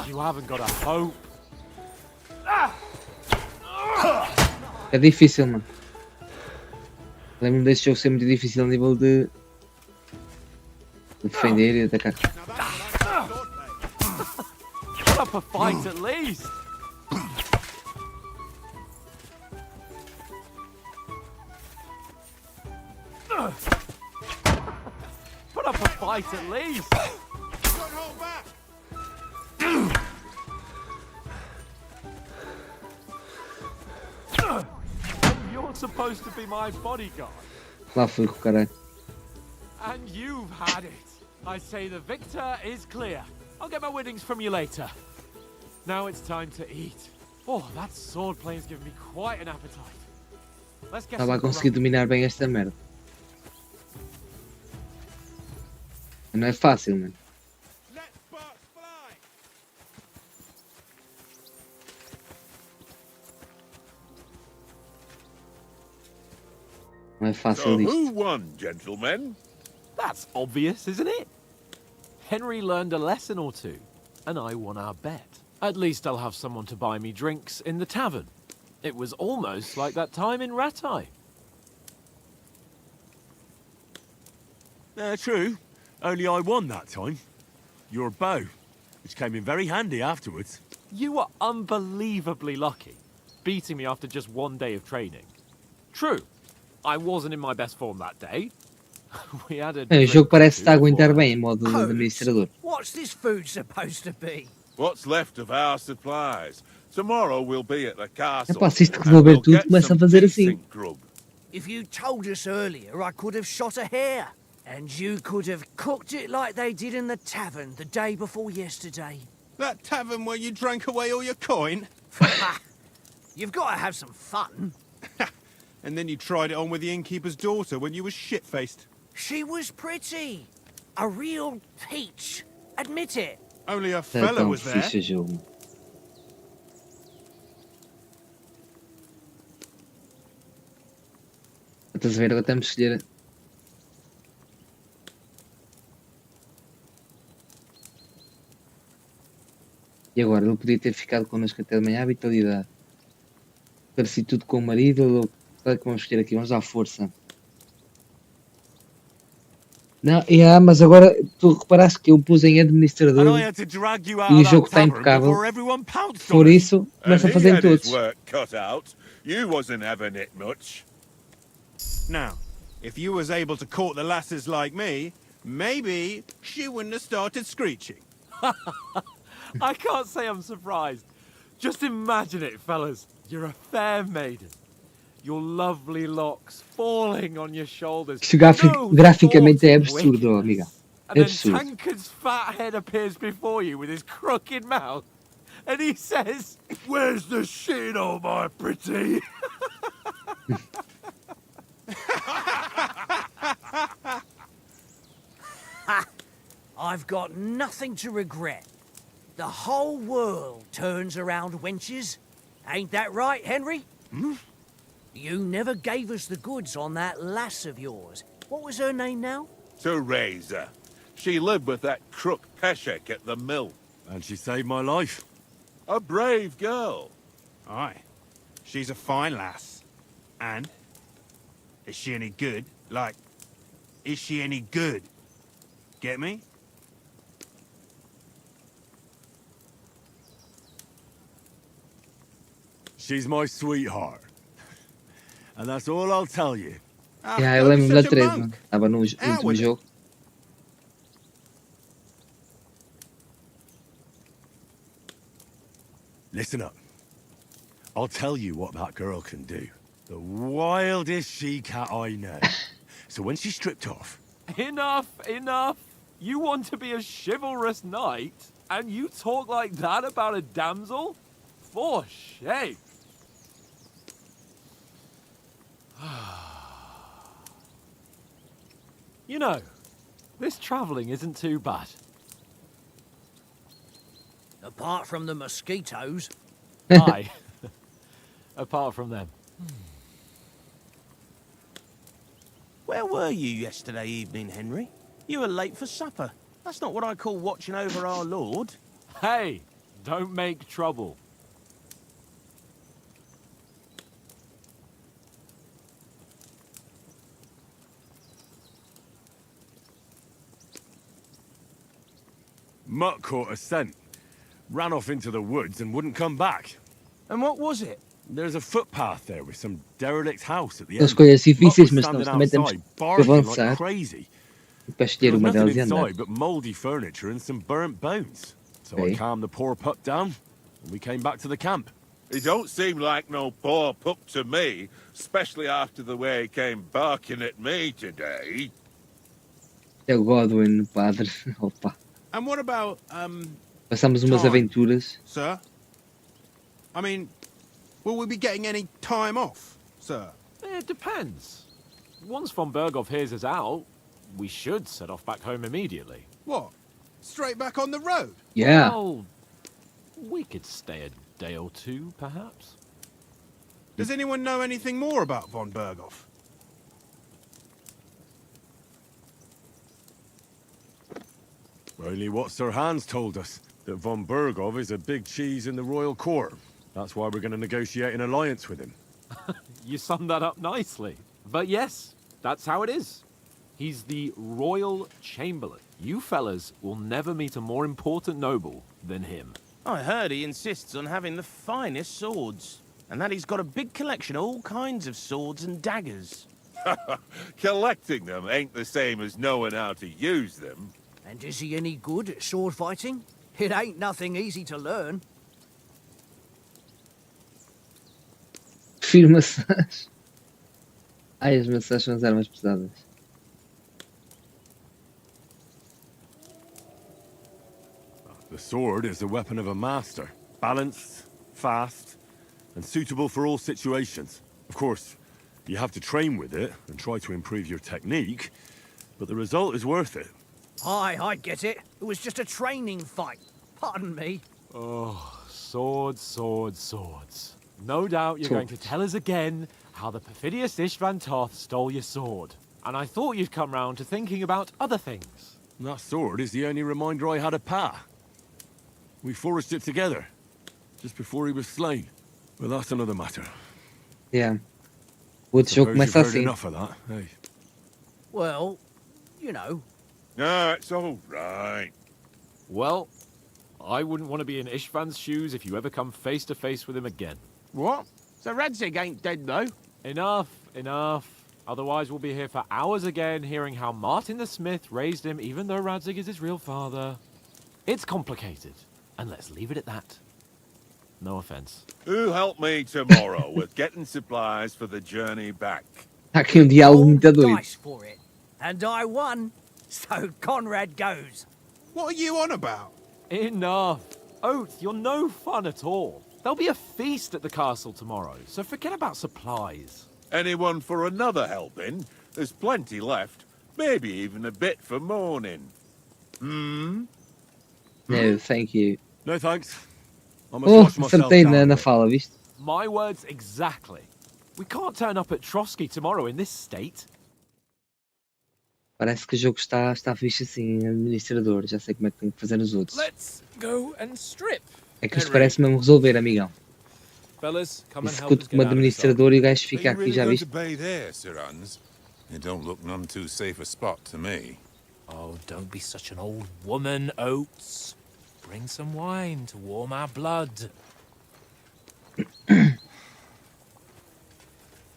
You haven't got a hope. É difícil, mano. Lembro-me deste jogo ser muito difícil a nível de defender e atacar. Put up a fight at least. Put up a fight at least. Don't hold back. You're supposed to be my bodyguard. Lá fui com o caralho. And you've had it. I say the victor is clear. I'll get my winnings from you later. Now it's time to eat. Oh, that sword play's given me quite an appetite. Let's get Estava a conseguir dominar bem esta merda. Não é fácil, mano. Let sparks fly. Não é fácil So disto. who won, gentlemen? That's obvious, isn't it? Henry learned a lesson or two, and I won our bet. At least I'll have someone to buy me drinks in the tavern. It was almost like that time in Rattay. True. Only I won that time. Your bow, which came in very handy afterwards. You were unbelievably lucky, beating me after just one day of training. True, I wasn't in my best form that day. We had a O jogo parece estar a aguentar bem em modo de administrador. What's this food supposed to be? What's left of our supplies. Tomorrow we'll be at the castle. Epá, se isto and resolver we'll tudo, get começa a some fazer assim. decent grub. If you told us earlier, I could have shot a hare. And you could have cooked it like they did in the tavern the day before yesterday. That tavern where you drank away all your coin? You've got to have some fun. And then you tried it on with the innkeeper's daughter when you were shit-faced. She was pretty. A real peach. Admit it. Only a É fella tão was there. fixe o jogo. Estás a ver? Agora temos que escolher. E agora? Ele podia ter ficado connosco até de manhã. Vitalidade. Pareci tudo com o marido. Qual é que vamos escolher aqui? Vamos à força. Não, mas agora tu reparaste que eu pus em administrador And I had to drag you out e o of jogo that está tavern impecável. before everyone pounced Por on us. isso, começa a And he fazer em had his todos. work cut out. You wasn't having it much. Now, if you was able to court the lasses like me, maybe she wouldn't have started screeching. I can't say I'm surprised. Just imagine it, fellas. You're a fair maiden. Your lovely locks falling on your shoulders. Isto No graficamente é thought of absurdo, wickedness. amiga. And then Absurdo. Tankard's fat head appears before you with his crooked mouth. And he says, "Where's the shit, oh my pretty?" I've got nothing to regret. The whole world turns around wenches. Ain't that right, Henry? You never gave us the goods on that lass of yours. What was her name now? Teresa. She lived with that crook Peshek at the mill. And she saved my life. A brave girl. Aye. She's a fine lass. And? Is she any good? Like, is she any good? Get me? She's my sweetheart. And that's all I'll tell you. Ah, Yeah, eu don't be lembro-me da such a 13. monk. Estava no Out último with it. jogo. Listen up. I'll tell you what that girl can do. The wildest she-cat I know. So when she's stripped off... Enough, enough. You want to be a chivalrous knight, and you talk like that about a damsel? For shame. You know, this travelling isn't too bad. Apart from the mosquitoes. Aye. Apart from them. Where were you yesterday evening, Henry? You were late for supper. That's not what I call watching over our Lord. Hey, don't make trouble. Mutt caught a scent. Ran off into the woods and wouldn't come back. And what was it? There's a footpath there with some derelict house at the As end. coisas Mutt difíceis, was mas standing nós também temos outside, que barking avançar like crazy. para escolher There was uma nothing delas e andar. inside but mouldy furniture and some burnt bones. So I Okay. calmed the poor pup down, and we came back to the camp. He don't seem like no poor pup to me, especially after the way he came barking at me today. É o Godwin, o padre. Opa. And what about, Passamos umas time, aventuras. sir? I mean, will we be getting any time off, sir? It depends. Once von Berghoff hears us out, we should set off back home immediately. What? Straight back on the road? Yeah. Well, we could stay a day or two, perhaps. Does anyone know anything more about von Berghoff? Only what Sir Hans told us, that von Berghoff is a big cheese in the royal court. That's why we're going to negotiate an alliance with him. You summed that up nicely. But yes, that's how it is. He's the royal chamberlain. You fellas will never meet a more important noble than him. I heard he insists on having the finest swords, and that he's got a big collection of all kinds of swords and daggers. Collecting them ain't the same as knowing how to use them. And is he any good at sword fighting? It ain't nothing easy to learn. Prefiro maçãs. Ai, as maçãs são as armas pesadas. The sword is the weapon of a master. Balanced, fast, and suitable for all situations. Of course, you have to train with it and try to improve your technique, but the result is worth it. Aye, I get it. It was just a training fight. Pardon me. Oh, swords, swords, swords. No doubt you're going to tell us again how the perfidious Istvan Toth stole your sword. And I thought you'd come round to thinking about other things. That sword is the only reminder I had of Pa. We forged it together, just before he was slain. But that's another matter. Yeah. O outro jogo Suppose começa you've heard assim. enough of that, hey? Well, you know. No, it's all right. Well, I wouldn't want to be in Istvan's shoes if you ever come face to face with him again. What? So Radzig ain't dead, though? Enough, enough. Otherwise we'll be here for hours again hearing how Martin the Smith raised him even though Radzig is his real father. It's complicated, and let's leave it at that. No offense. Who help me tomorrow with getting supplies for the journey back? Há aqui diálogo muito doido. Dice for it. And I won. So Conrad goes. What are you on about? Enough. Oath, you're no fun at all. There'll be a feast at the castle tomorrow, so forget about supplies. Anyone for another helping? There's plenty left. Maybe even a bit for morning. Hmm? No, thank you. No thanks. I must Oh, wash myself acertei down a na bit. fala, viste? My words exactly. We can't turn up at Trotsky tomorrow in this state. Parece que o jogo está fixe assim, administrador. Já sei como é que tenho que fazer nos outros. Let's go and strip. É que isto Henry. parece mesmo resolver, amigão. Fellas, come and help Executo us como get out of this. administrador e o gajo Are fica you aqui, really já going viste? to bay there, Sir Hans? It don't look none too safe a spot to me. Oh, don't be such an old woman, Oates. Bring some wine to warm our blood.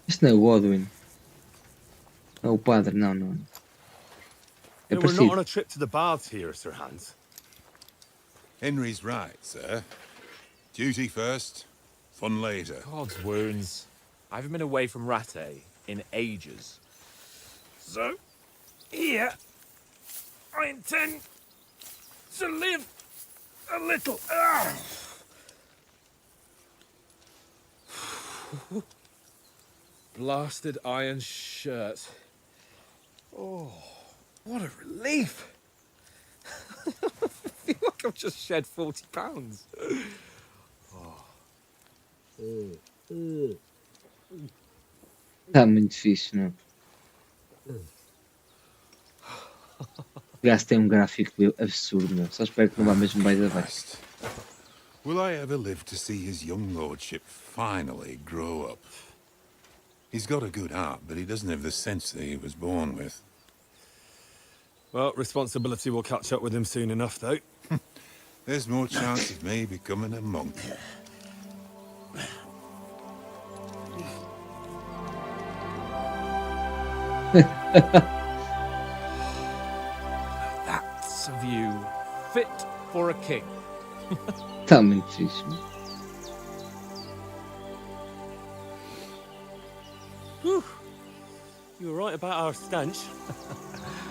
Este não é o Godwin. É o padre, não, não. É We're not parecido. on a trip to the baths here, Sir Hans. Henry's right, sir. Duty first, fun later. God's wounds. I haven't been away from Ratte in ages. So, here, I intend to live a little. Blasted iron shirt. Oh, what a relief. I feel like I've just shed 40 pounds. Está muito fixe, não? O gajo tem um gráfico absurdo, meu. Só espero que não vá mesmo mais abaixo. Will I ever live to see his young lordship finally grow up? He's got a good heart, but he doesn't have the sense that he was born with. Well, responsibility will catch up with him soon enough, though. There's more chance of me becoming a monk. That's a view fit for a king. Está muito fixe, meu. Whew. You were right about our stench.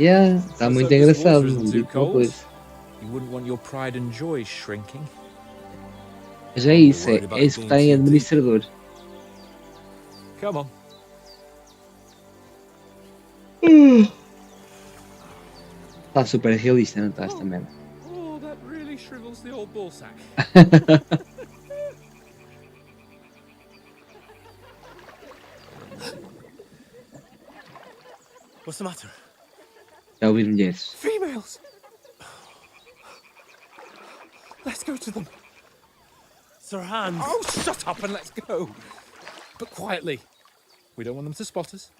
Yeah, está muito engraçado. Não digo uma coisa. You wouldn't want your pride and joy shrinking. Mas é isso, é isso que está em administrador. Come on. Está super realista, não está esta merda? Oh, that really shrivels the old ballsack. What's the matter? Já ouvir mulheres. Females! Let's go to them. Sir Hans. Oh, shut up and let's go. But quietly. We don't want them to spot us.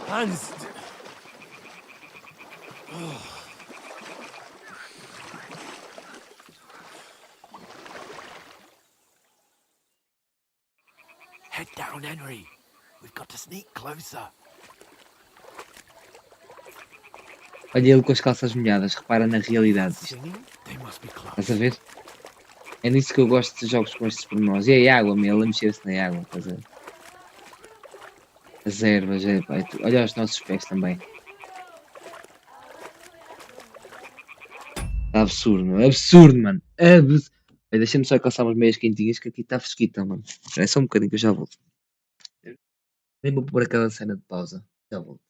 Hans. Head down, Henry. We've got to sneak closer. Olha ele com as calças molhadas, repara na realidade disto. Estás a ver? É nisso que eu gosto de jogos com estes pormenores. E a água, meu, ele a mexer-se na água, estás a ver? As ervas, pá, olha os nossos pés também. Está absurdo, meu. Absurdo, mano. Deixa-me só calçar umas meias quentinhas que aqui está fresquita, mano. É só um bocadinho que eu já volto. Nem vou pôr aquela cena de pausa. Já volto.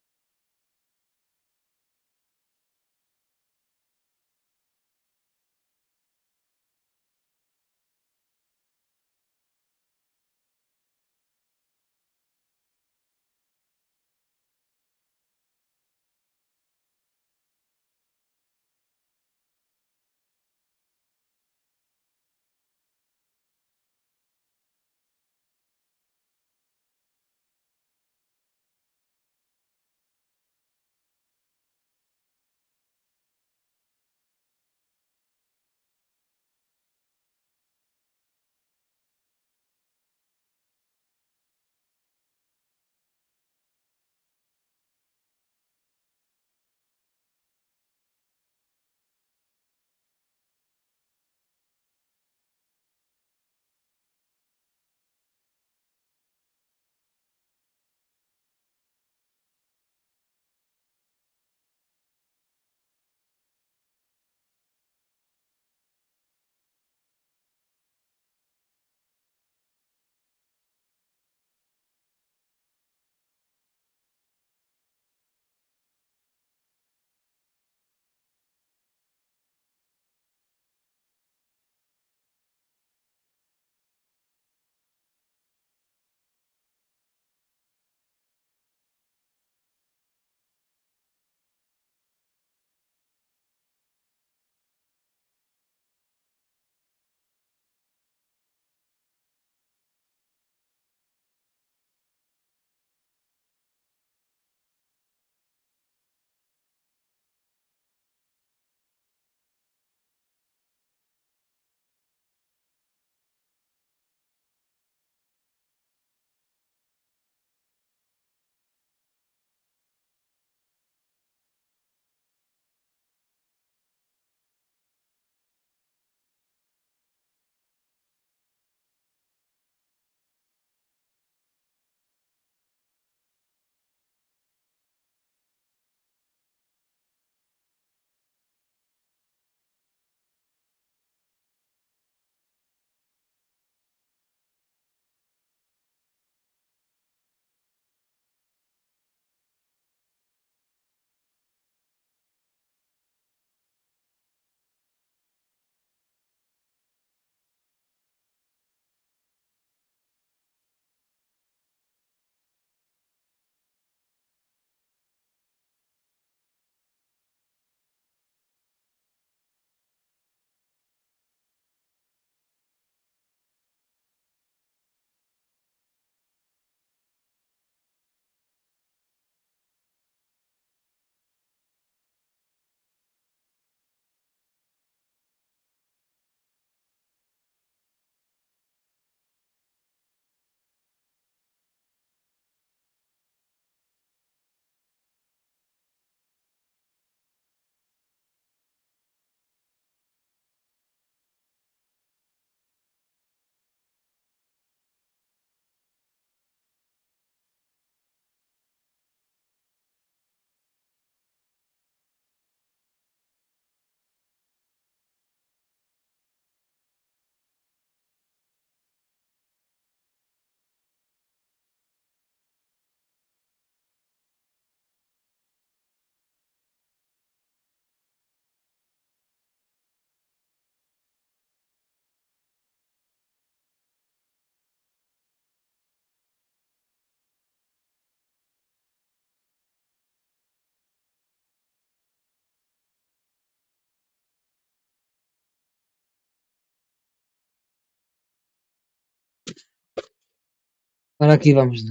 Para aqui vamos.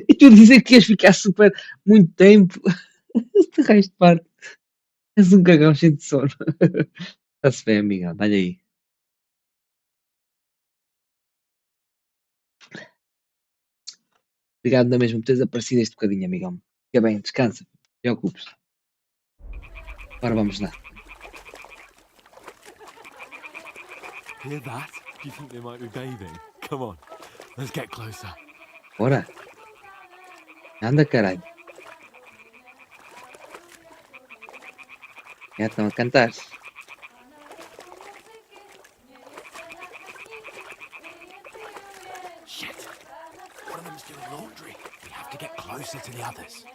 E tu dizer que ias ficar super muito tempo. Este resto de parte. És um cagão cheio de sono. Está-se bem, amiga. Olha aí. Obrigado na mesma por teres aparecido este bocadinho, amigão. Fica bem, descansa. Não te preocupes. Agora vamos lá. Hear that? Do you think they might be bathing? Come on, let's get closer. Bora. Anda, caralho. Já estão a cantar. Shit! One of them's doing laundry. We have to get closer to the others.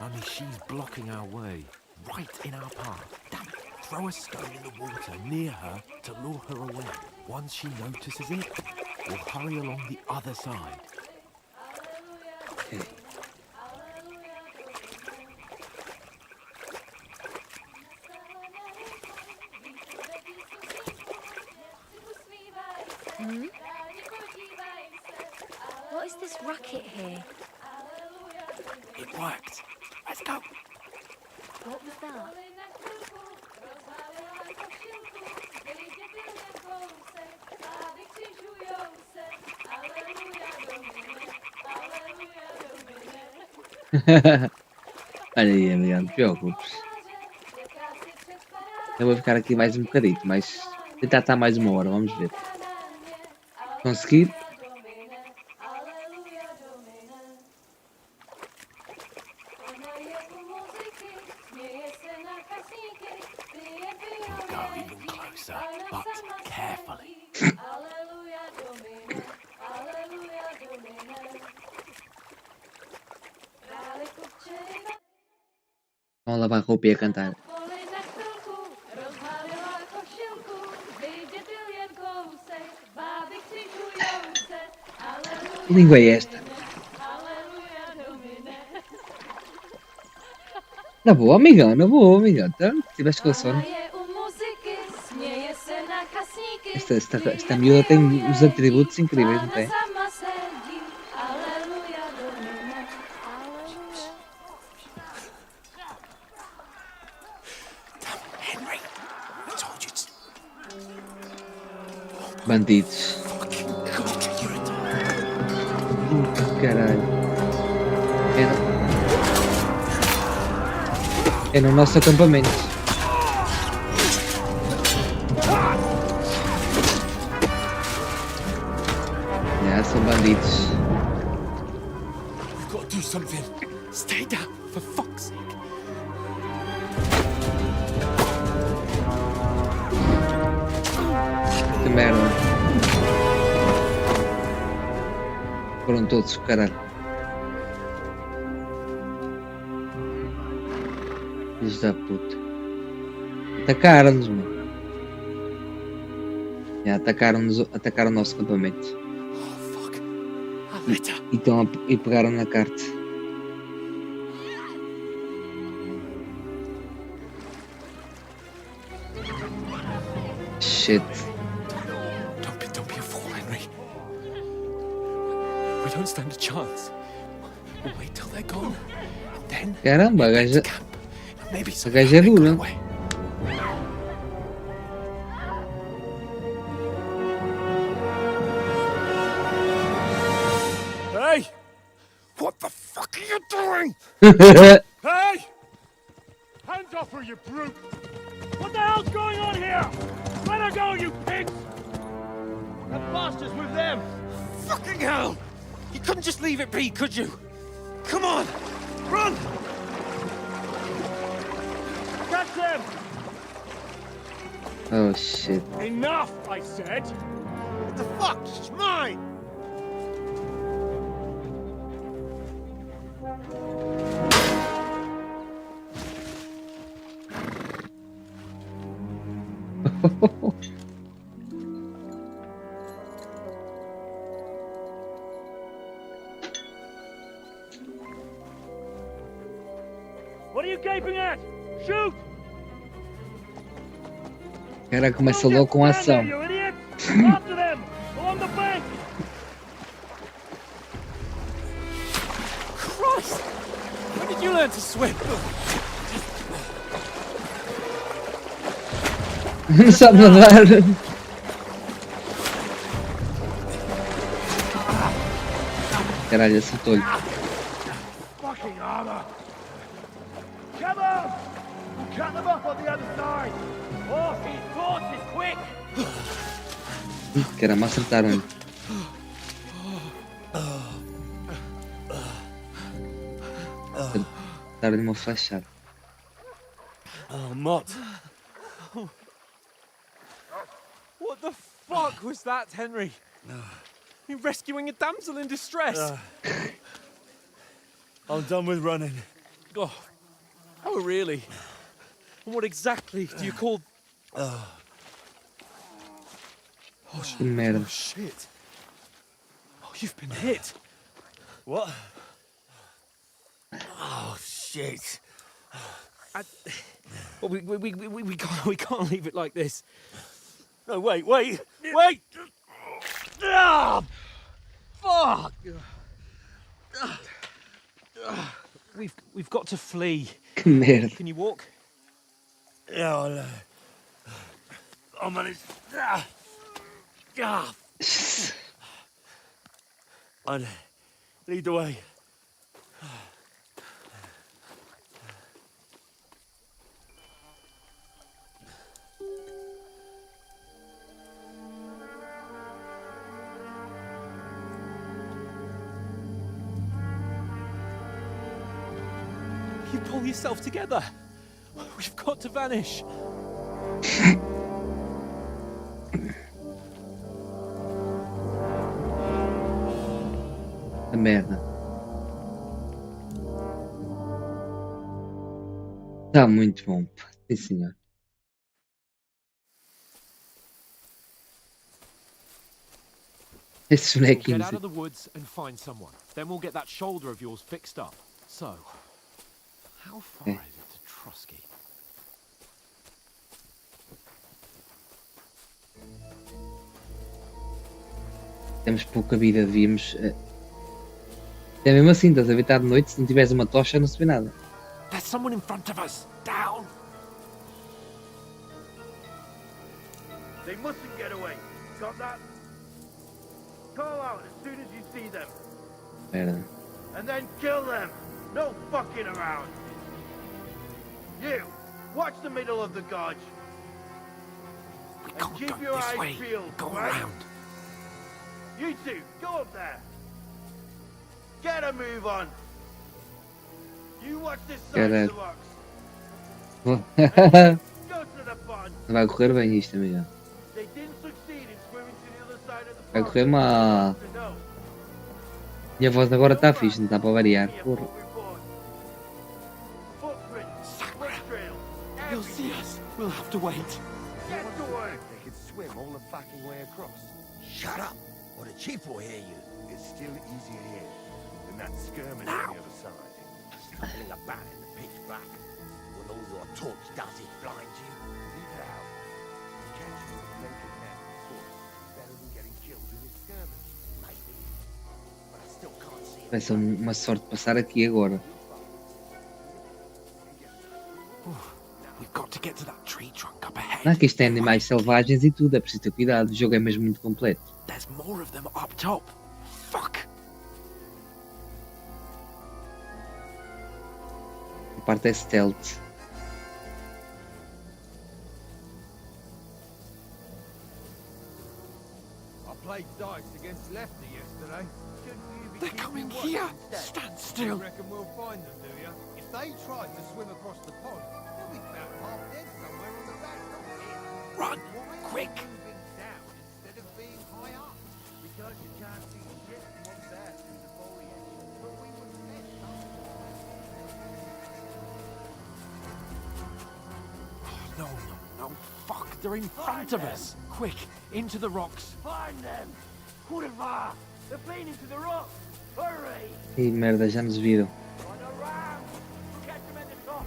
Only she's blocking our way, right in our path. Damn it! Throw a stone in the water near her to lure her away. Once she notices it, we'll hurry along the other side. What is this racket here? It worked. Let's go. What was that? Olha aí, amiga, não te preocupes. Eu vou ficar aqui mais um bocadito, mas tentar estar mais uma hora, vamos ver. Conseguir? We'll go even closer, but carefully. Vão lavar roupa e a cantar. Que língua é esta? Na boa, amigão, na boa, amigão. Então, tiveste com sono. Esta miúda tem uns atributos incríveis, não tem? Bandidos. Caralho. É no nosso acampamento. São bandidos. We've got to do something. Stay down, for fuck's sake. Que merda. Foram todos, caralho. Filhos da puta. Atacaram-nos, mano. Atacaram o nosso acampamento. E pegaram na carta. Shit. Don't be a fool, Henry. We don't stand a chance. We'll wait till they're gone. And then Caramba, a gaja. maybe A gaja é dura. Hey! What the fuck are you doing? Hey! Hands off her, you brute! What the hell's going on here? Let her go, you pigs! That bastard's with them! Fucking hell! You couldn't just leave it be, could you? Come on! Run! Catch them! Oh shit. Enough, I said! What the fuck? She's mine! What are you gaping at? Shoot! O cara começa logo com ação. You idiot! After them! Along the bank! swim. Não sabe nadar. Caralho, acertou-lhe. Fucking armor! Come on! We'll cut them off on the other side! Horses, horses, quick! Caramba, acertaram-lhe. Acertaram-lhe uma flechada. Oh, Mott. What the fuck was that, Henry? You rescuing a damsel in distress? I'm done with running. Oh, really? And what exactly do you call... Que merda. Shit. Oh, you've been hit. What? Oh, shit. Well, we can't leave it like this. No, wait! Ah! Fuck! We've got to flee. Que merda. Can you walk? Yeah, I'll manage. I'd lead the way. You pull yourself together. We've got to vanish. A merda. Está muito bom, pá. Sim, senhor. Esses We'll get bonequinhos. out of the woods and find someone. Then we'll get that shoulder of yours fixed up. So, how far is it to Trotsky? Temos pouca vida, devíamos. É mesmo assim, estás a ver, está de noite, se não tiveres uma tocha não se vê nada. There's someone in front of us. Down. They mustn't get away. Got that? Call out as soon as you see them. Merda. And then kill them. No fucking around. You, watch the middle of the gorge. We And can't keep go your this eyes way. peeled, Go right? around. You two, go up there. Get a move on. You watch this side of the box. Go to the pond. Vai correr bem isto, amigo. They didn't succeed in swimming to the other side of the Vai pond. correr mal. Minha voz agora está fixe, não está para variar. Porra. You'll see us. We'll have to wait. Get to work. They could swim all the fucking way across. Shut up, or the chief will hear you. It's still easier here than that skirmish on the other side. Stumbling about in the pitch black. Will all your torch does is blind you. Leave it out. Catching a naked man on foot is better than getting killed in a skirmish. Maybe. But I still can't see Vai ser uma sorte passar aqui agora. We've got to get to that tree trunk up ahead. Não, que isto tem animais selvagens e tudo, é preciso ter cuidado. O jogo é mesmo muito completo. There's more of them up top. Fuck. A parte é stealth. I played dice against Lefty yesterday. They're coming here. Stand still. You reckon we'll find them, do you? If they tried to swim across the pond, they'll be about half dead somewhere on the back. Run, quick. Moving down instead of being high up. Because you can't see shit from up there through the foliage. But we would test No, fuck. They're in front of us. Quick, into the rocks. Find them! Hurrah! They're playing into the rocks! Hurry! Ih, merda, já nos viram. Run around! We'll catch them at the top!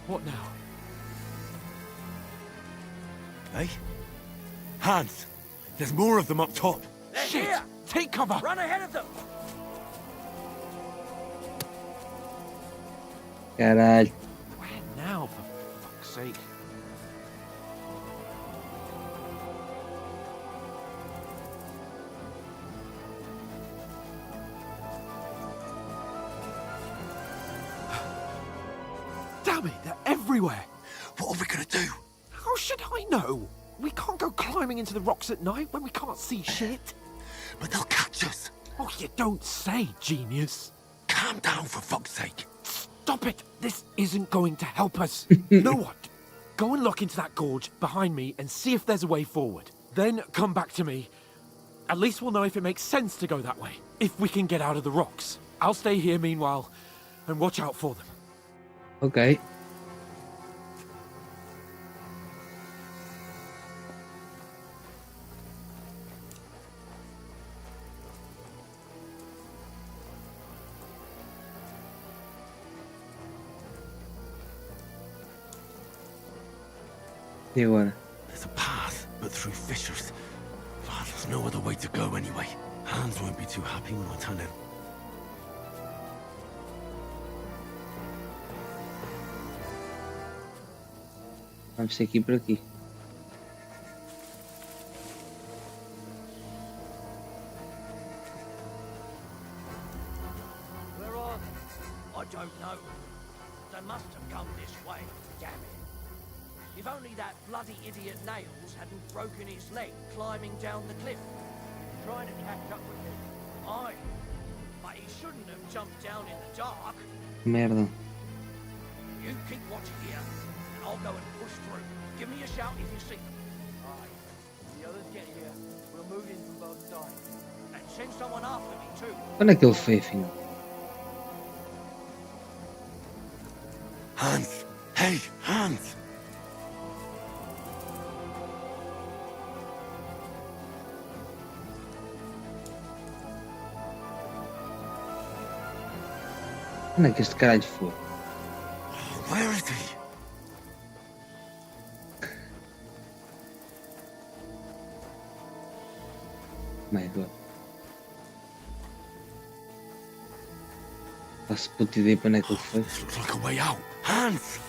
What now? Hey? Hans! There's more of them up top! They're Shit! here! Take cover! Run ahead of them! Caralho. Where now, for fuck's sake? Damn it, they're everywhere. What are we gonna do? How should I know? We can't go climbing into the rocks at night when we can't see shit. But they'll catch us. Oh, you don't say, genius. Calm down, for fuck's sake. Stop it! This isn't going to help us. You know what? Go and look into that gorge behind me and see if there's a way forward. Then come back to me. At least we'll know if it makes sense to go that way. If we can get out of the rocks. I'll stay here meanwhile and watch out for them. Ok. E agora? There's a path, but through fissures. Oh, there's no other way to go anyway. Hans won't be too happy when I tell him. Vamos ter que ir por aqui. Where are they? I don't know. They must have come this way, damn it. If only that bloody idiot Nails hadn't broken his leg climbing down the cliff. Trying to catch up with me. Aye. But he shouldn't have jumped down in the dark. Merda. You keep watching here, and I'll go and push through. Give me a shout if you see them. Aye. When the others get here, we'll move in from both sides. And send someone after me too. Quando é que ele foi, afinal? Hans! Hey, Hans! Onde é que este caralho foi? Where is he? My God. Faço puta ideia para onde é que ele foi. This looks like a way out. Hans!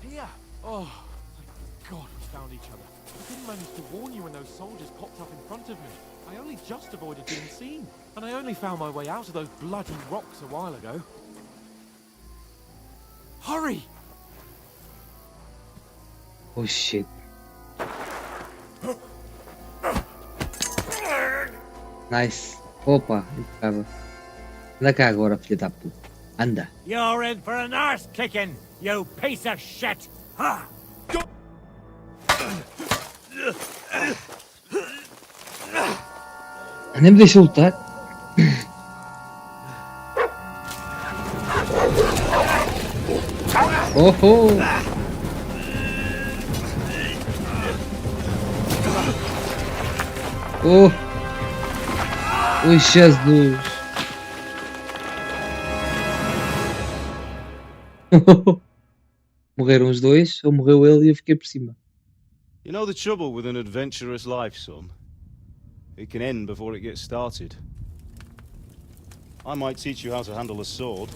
Here! Oh, thank God we found each other. I didn't manage to warn you when those soldiers popped up in front of me. I only just avoided being seen. And I only found my way out of those bloody rocks a while ago. Hurry! Oh shit. Nice. Opa, impecável. Anda cá agora, filha da puta. Anda. You're in for an arse kicking, you piece of shit! Ha! Nem me deixa lutar. Oh, oh. Oh. Oh, Jesus. Morreram os dois, ou morreu ele e eu fiquei por cima. You know the trouble with an adventurous life, son? It can end before it gets started. I might teach you how to handle a sword,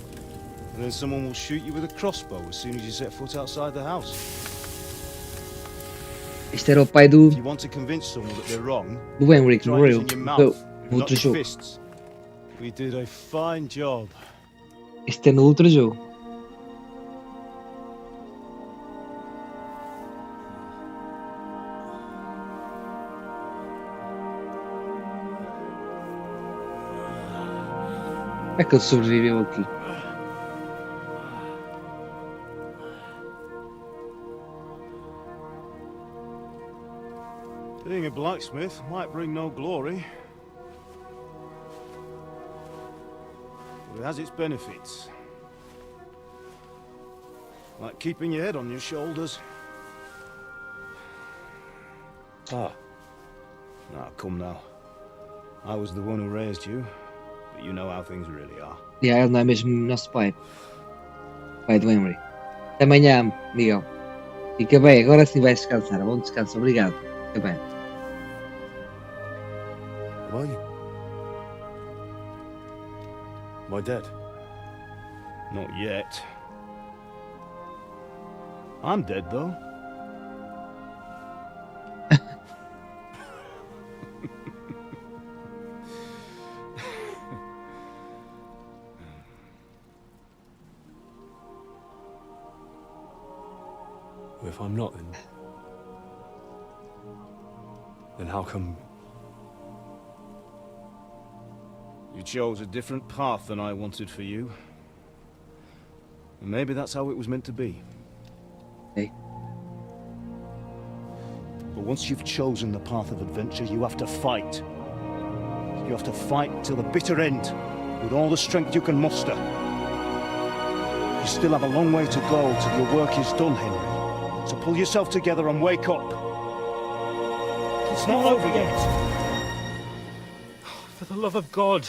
and then someone will shoot you with a crossbow as soon as you set foot outside the house. Este era o pai do If you want to convince someone that they're wrong, Henry que try morreu using your no mouth, no not outro your jogo. fists. We did a fine job. Este é no outro jogo. Como é que ele sobreviveu aqui? Being a blacksmith might bring no glory, but it has its benefits. Like keeping your head on your shoulders. Ah. Now, come now. I was the one who raised you, but you know how things really are. Ele não é mesmo nosso pai. Pai do Henry. Até amanhã, Miguel. Fica bem, agora sim vais descansar. Bom descanso, obrigado. Fica bem. Am I dead? Not yet. I'm dead, though. If I'm not, then how come... You chose a different path than I wanted for you. And maybe that's how it was meant to be. Hey. But once you've chosen the path of adventure, you have to fight. You have to fight till the bitter end, with all the strength you can muster. You still have a long way to go till your work is done, Henry. So pull yourself together and wake up. It's not over yet. For the love of God,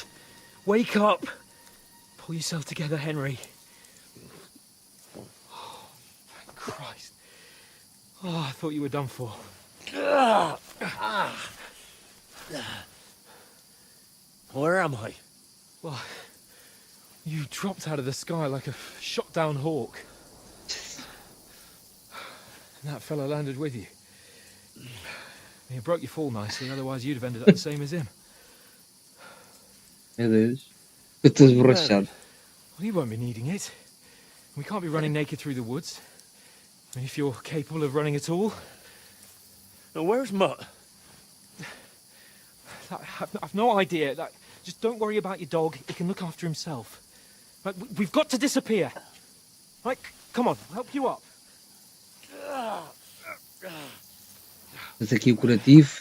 wake up. Pull yourself together, Henry. Oh, thank Christ. Oh, I thought you were done for. Where am I? Well, you dropped out of the sky like a shot-down hawk. And that fella landed with you. He broke your fall nicely, otherwise you'd have ended up the same as him. Meu Deus. Eu estou esborrachado. Well, you won't be needing it. We can't be running naked through the woods. I mean, if you're capable of running at all. Now, where's Mutt? I've no idea. Just don't worry about your dog. He can look after himself. Right, we've got to disappear. Right, come on, I'll help you up. Mas aqui o curativo.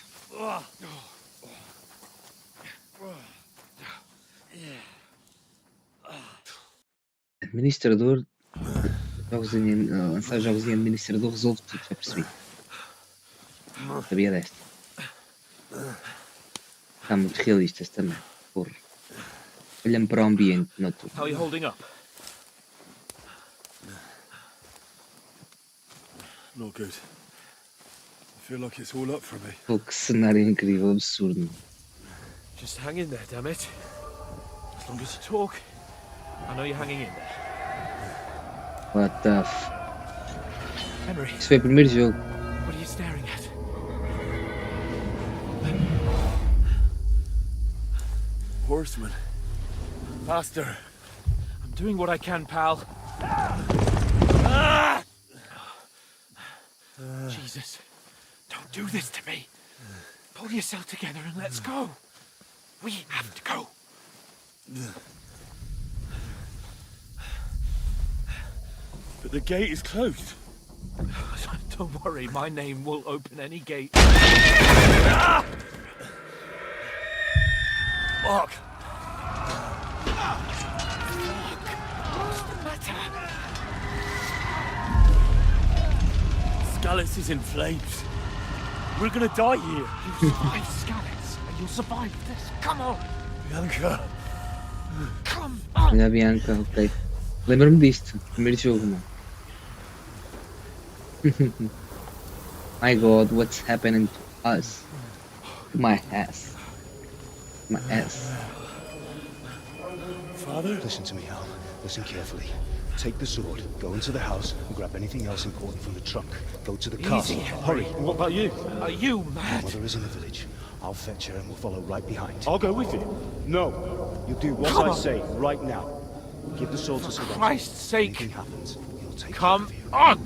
Administrador. Lançar jogos em administrador resolve tudo, já percebi. Sabia desta. Está muito realistas também. Porra. Olha-me para o ambiente noturno. How are you holding up? Not good. I feel like it's all up for me. Pô, que cenário incrível, absurdo. Just hang in there, damn it. As long as you talk, I know you're hanging in there. What the f... Henry. Isso foi o primeiro jogo. What are you staring at? Horseman. Faster. I'm doing what I can, pal. Jesus, don't do this to me. Pull yourself together and let's go. We have to go. But the gate is closed. Don't worry, my name will open any gate. Fuck. What's the matter? Scallis is in flames. We're gonna die here. You survived Scallis, and you'll survive this. Come on. Bianca. Come on. Olha a Bianca, ok. Lembro-me disto, primeiro jogo, mano. My God, what's happening to us? My ass. My ass. Father? Listen to me, Al. Listen carefully. Take the sword, go into the house, and grab anything else important from the trunk. Go to the castle. Hurry. What about you? Are you mad? Mother is in the village. I'll fetch her and we'll follow right behind. I'll go with you. No. You do what Come I on. say right now. Give the sword to For Sylvester. Christ's sake. Anything happens, he'll take Come care of you. on.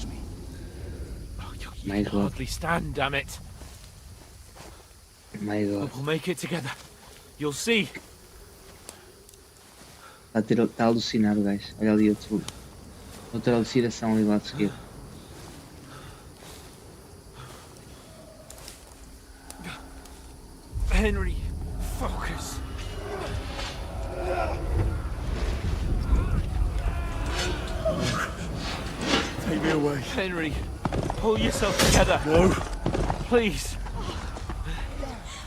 My You God. can hardly stand, damn it. My God. We'll make it together. You'll see. Está a alucinar o gajo. Olha ali outra alucinação ali do lado esquerdo. Henry, focus. Take me away. Henry, pull yourself together. No. Please.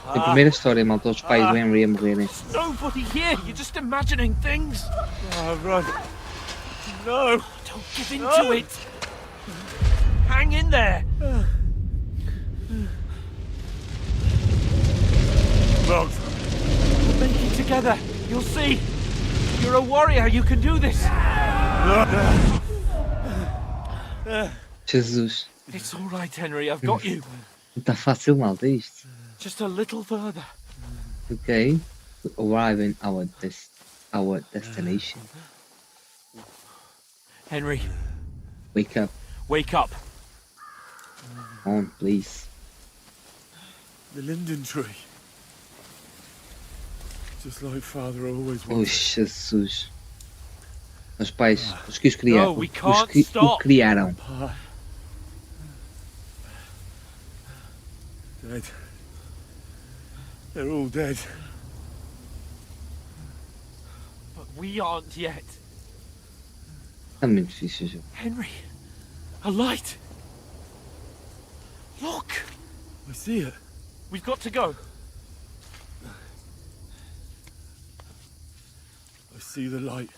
A primeira história, malta, os pais do Henry a morrerem. Nobody here. You're just imagining things. Oh, run. No. Don't give in to it. Hang in there. Run. We'll make it together. You'll see. You're a warrior. You can do this. Jesus. It's all right, Henry. I've got you. Não está fácil, malta, isto. Just a little further. Okay. We arrive in our destination. Henry, Wake up. wake up. On, please. The linden tree. Just like Father always Oh, wanted. Jesus. Os pais, os que os criaram. No, we Os can't que o stop. criaram. Pa. Dead. They're all dead. But we aren't yet. Está muito difícil, jogo. Henry, a light. Look, I see it. we've got to go. I see the light.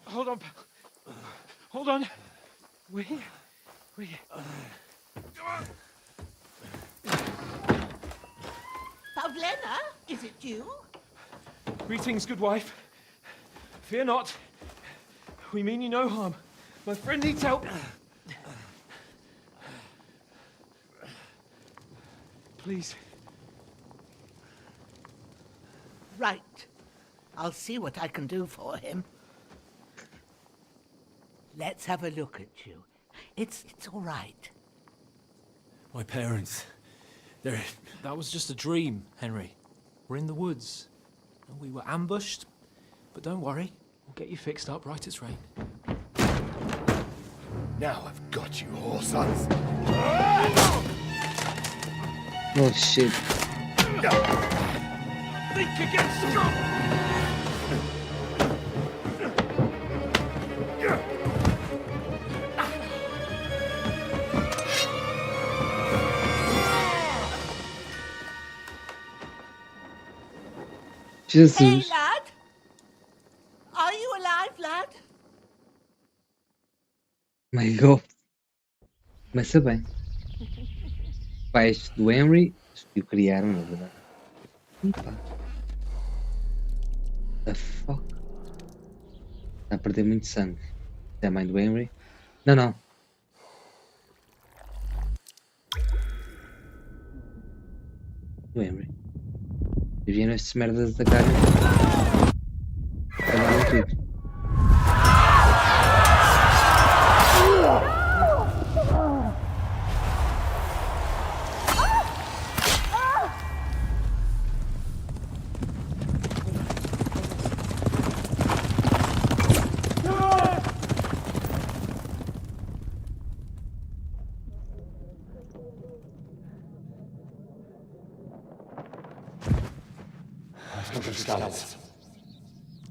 Hold on, pal. Hold on. We're here. We're here. Pavlena, is it you? Greetings, good wife. Fear not. We mean you no harm. My friend needs help. Please. Right. I'll see what I can do for him. Let's have a look at you. It's all right. My parents. They're... That was just a dream, Henry. We're in the woods. We were ambushed. But don't worry. We'll get you fixed up right as rain. Now I've got you, whore sons. Oh, shit. Think again, strong! Jesus. Hey, lad! Are you alive, lad? My God. Começa bem. Pais do Henry, os que o criaram, na verdade. Epa. The fuck? Está a perder muito sangue. É a mãe do Henry? Não, não. Do Henry. E vieram estes merdas da cara. Acabaram tudo.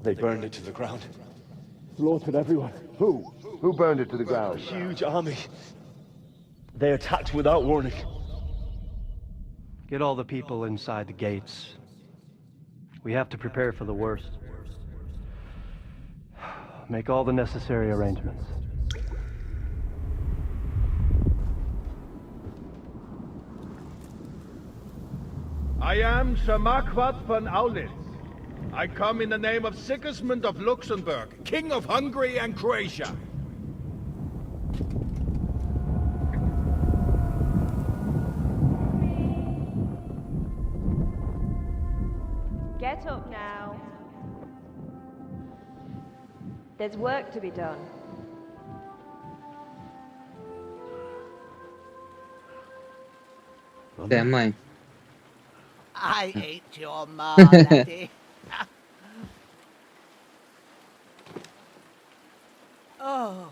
They burned it to the ground. Slaughtered everyone. Who? Who burned it to the ground? A huge army. They attacked without warning. Get all the people inside the gates. We have to prepare for the worst. Make all the necessary arrangements. I am Sir Marquardt von Aulitz. I come in the name of Sigismund of Luxembourg, King of Hungary and Croatia. Get up now. There's work to be done. Damn mãe. I ain't your ma, laddie. Oh,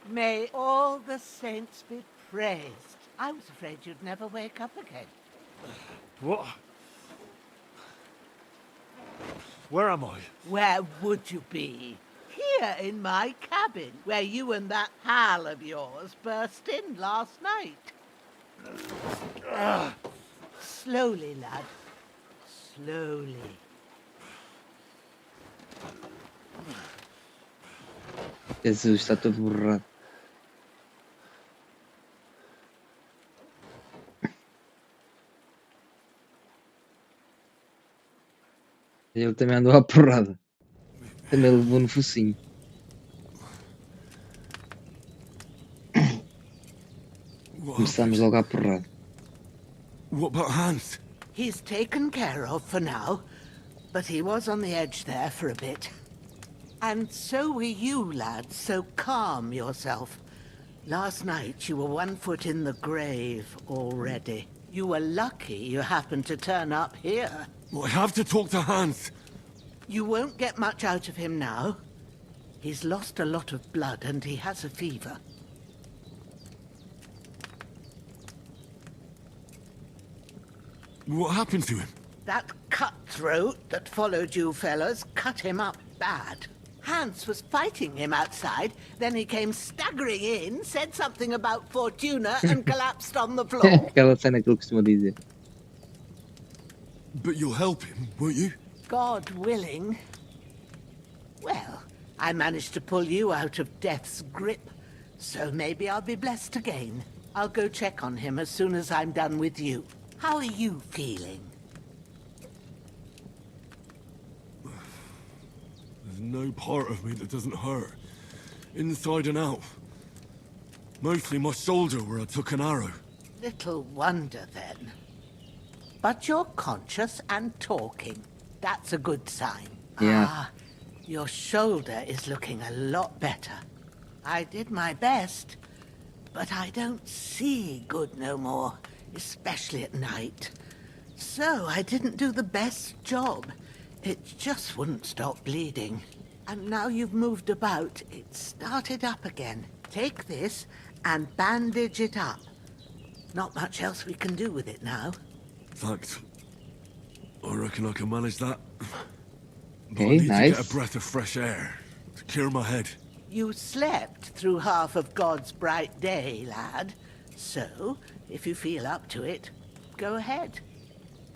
may all the saints be praised. I was afraid you'd never wake up again. What? Where am I? Where would you be? Here in my cabin, where you and that pal of yours burst in last night. Slowly, lad. Slowly. Jesus, está todo borrado. Ele também andou à porrada. Também levou no focinho. Começámos logo à porrada. What about Hans? He's taken care of for now, but he was on the edge there for a bit. And so were you, lads, so calm yourself. Last night you were 1 foot in the grave already. You were lucky you happened to turn up here. Well, I have to talk to Hans. You won't get much out of him now. He's lost a lot of blood and he has a fever. What happened to him? That cutthroat that followed you fellas cut him up bad. Hans was fighting him outside, then he came staggering in, said something about Fortuna and collapsed on the floor. Aquela cena que ele costuma dizer. But you'll help him, won't you? God willing. Well, I managed to pull you out of death's grip, so maybe I'll be blessed again. I'll go check on him as soon as I'm done with you. How are you feeling? There's no part of me that doesn't hurt. Inside and out. Mostly my shoulder where I took an arrow. Little wonder then. But you're conscious and talking. That's a good sign. Yeah. Ah, your shoulder is looking a lot better. I did my best, but I don't see good no more, especially at night. So I didn't do the best job. It just wouldn't stop bleeding. And now you've moved about, it started up again. Take this and bandage it up. Not much else we can do with it now. Thanks. I reckon I can manage that. But I Okay, need to nice. get a breath of fresh air to clear my head. You slept through half of God's bright day, lad. So, if you feel up to it, go ahead.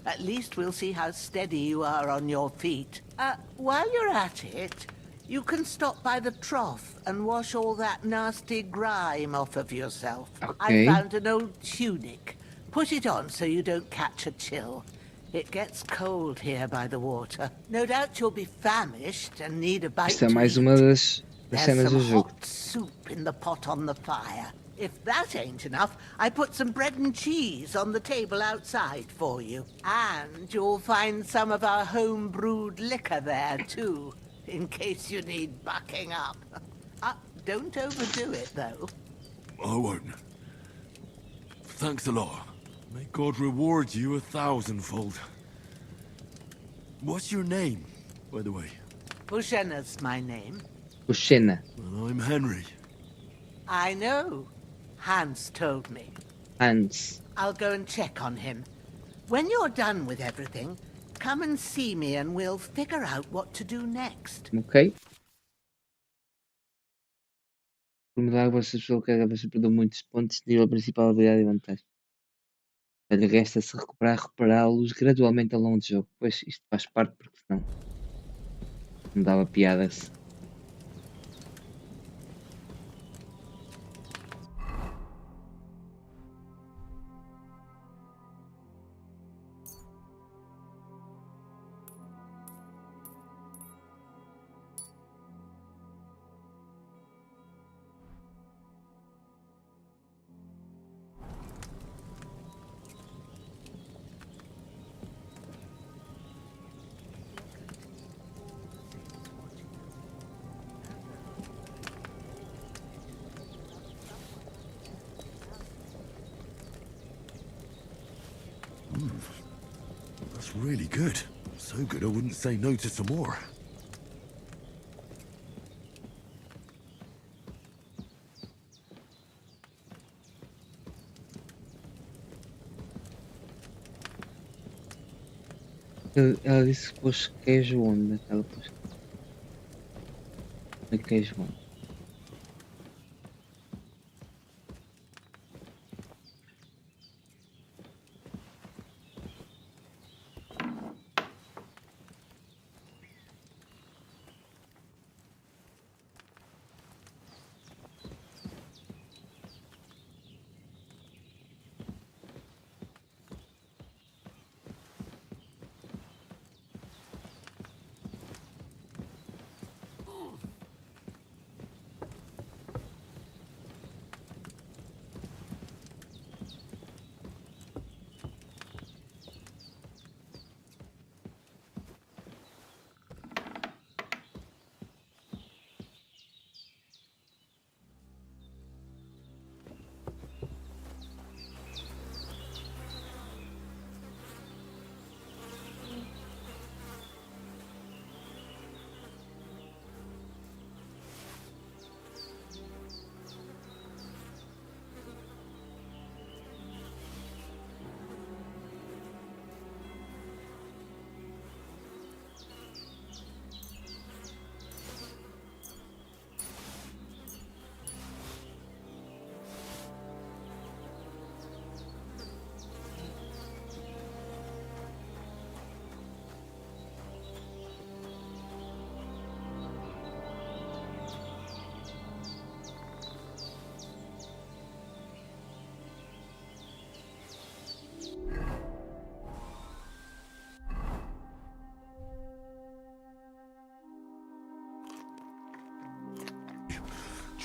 At least we'll see how steady you are on your feet. While you're at it, you can stop by the trough and wash all that nasty grime off of yourself. Okay. I found an old tunic. Put it on so you don't catch a chill. It gets cold here by the water. No doubt you'll be famished and need a bite Esta é to mais eat. uma das There's cenas do some jogo. hot soup in the pot on the fire. If that ain't enough, I put some bread and cheese on the table outside for you. And you'll find some of our home-brewed liquor there, too, in case you need bucking up. Don't overdo it, though. I won't. Thanks a lot. May God reward you 1,000-fold. What's your name, by the way? Bushena's my name. Bushena. Well, I'm Henry. I know. Hans told me. Hans. I'll go and check on him. When you're done with everything, come and see me and we'll figure out what to do next. Ok. Por mudar, você pessoa carrega, você perdeu muitos pontos de nível principal, habilidade e vantagem. Lhe resta-se recuperá-los gradualmente ao longo do jogo. Pois isto faz parte, porque senão não dava piadas. That's really good. So good I wouldn't say no to some more. Ela disse que pôs queijo onde? Ela pôs queijo onde?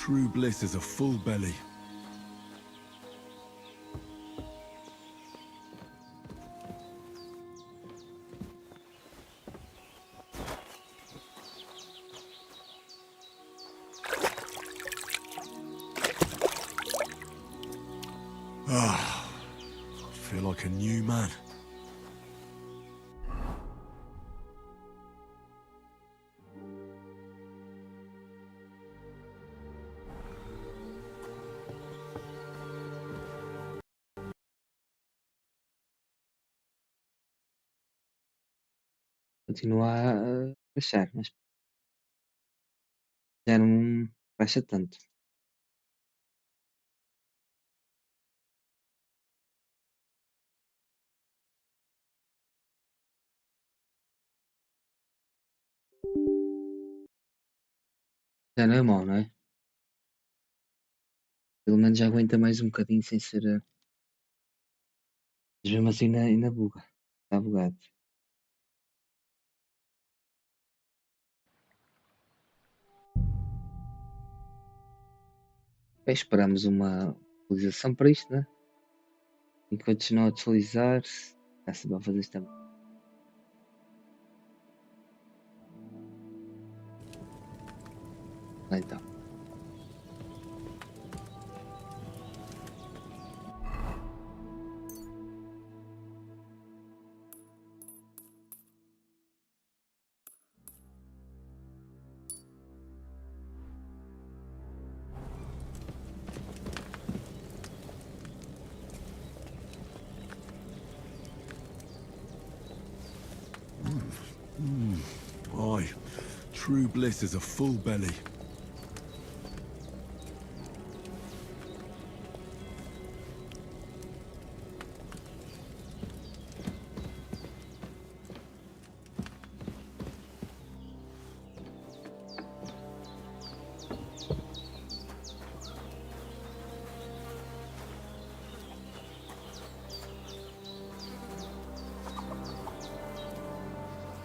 True bliss is a full belly. Ah, I feel like a new man. Continua a achar, mas já não baixa tanto. Já não é mau, não é? Pelo menos já aguenta mais um bocadinho sem ser. Mas mesmo assim ainda buga. Está bugado. Bem, esperamos uma atualização para isto, né? Enquanto não atualizar, já-se vai fazer isto também. Então. Aye, true bliss is a full belly.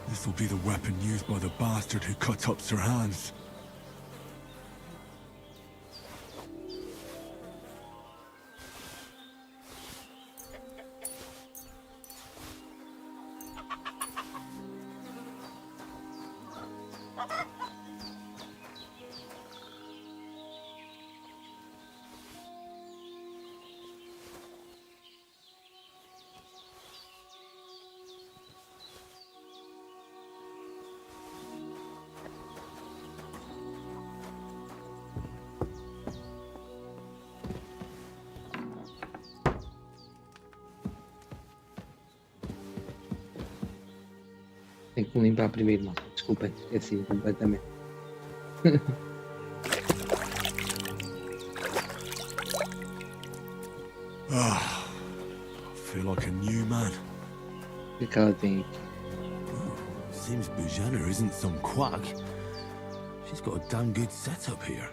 This will be the weapon used by the bastard who cut up Sir Hans. Tenho que me limpar primeiro, mal. Desculpem, esqueci completamente. Ah, I feel like a new man. O que é que ela tem aqui? Seems Bujana isn't some quack. She's got a damn good setup here.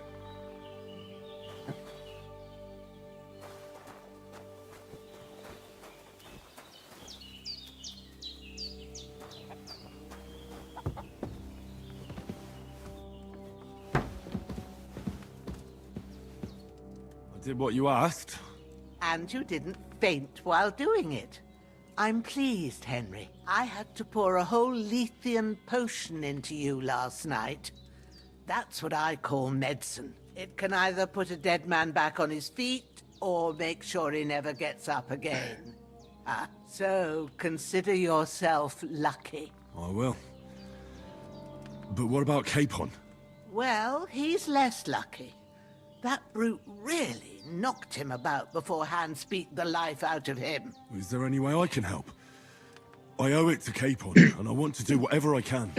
I did what you asked. And you didn't faint while doing it. I'm pleased, Henry. I had to pour a whole Lethean potion into you last night. That's what I call medicine. It can either put a dead man back on his feet, or make sure he never gets up again. So consider yourself lucky. I will. But what about Capon? Well, he's less lucky. That brute really knocked him about before Hans beat the life out of him. Is there any way I can help? I owe it to Capon, and I want to do whatever I can.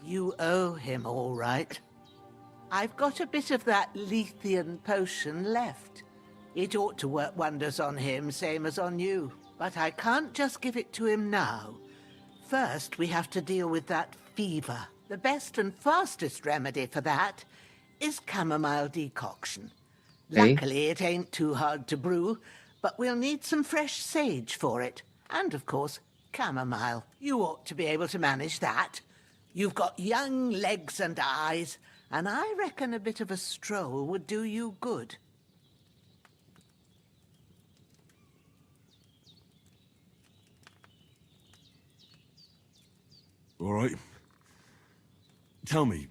You owe him, all right. I've got a bit of that Lethean potion left. It ought to work wonders on him, same as on you. But I can't just give it to him now. First, we have to deal with that fever. The best and fastest remedy for that is chamomile decoction. Luckily, it ain't too hard to brew, but we'll need some fresh sage for it. And, of course, chamomile. You ought to be able to manage that. You've got young legs and eyes, and I reckon a bit of a stroll would do you good. All right. Tell me,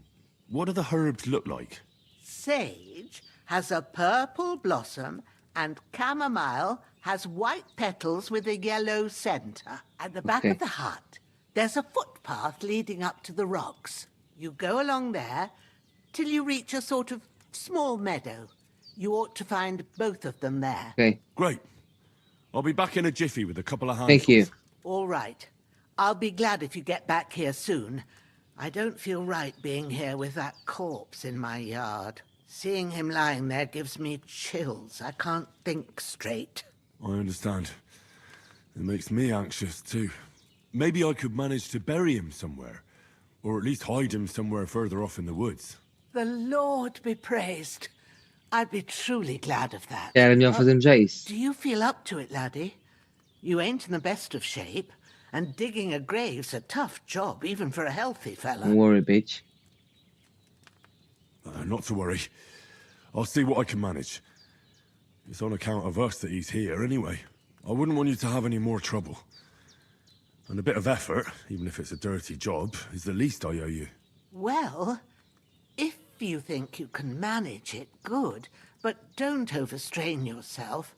what do the herbs look like? Sage has a purple blossom, and chamomile has white petals with a yellow centre. At the back of the hut, there's a footpath leading up to the rocks. You go along there till you reach a sort of small meadow. You ought to find both of them there. Okay. Great. I'll be back in a jiffy with a couple of handfuls. Thank you. All right. I'll be glad if you get back here soon. I don't feel right being here with that corpse in my yard. Seeing him lying there gives me chills. I can't think straight. I understand. It makes me anxious too. Maybe I could manage to bury him somewhere. Or at least hide him somewhere further off in the woods. The Lord be praised. I'd be truly glad of that. Era melhor fazermos já isso. Do you feel up to it, laddie? You ain't in the best of shape, and digging a grave's a tough job, even for a healthy fella. Don't worry, bitch. Not to worry. I'll see what I can manage. It's on account of us that he's here anyway. I wouldn't want you to have any more trouble. And a bit of effort, even if it's a dirty job, is the least I owe you. Well, if you think you can manage it, good. But don't overstrain yourself.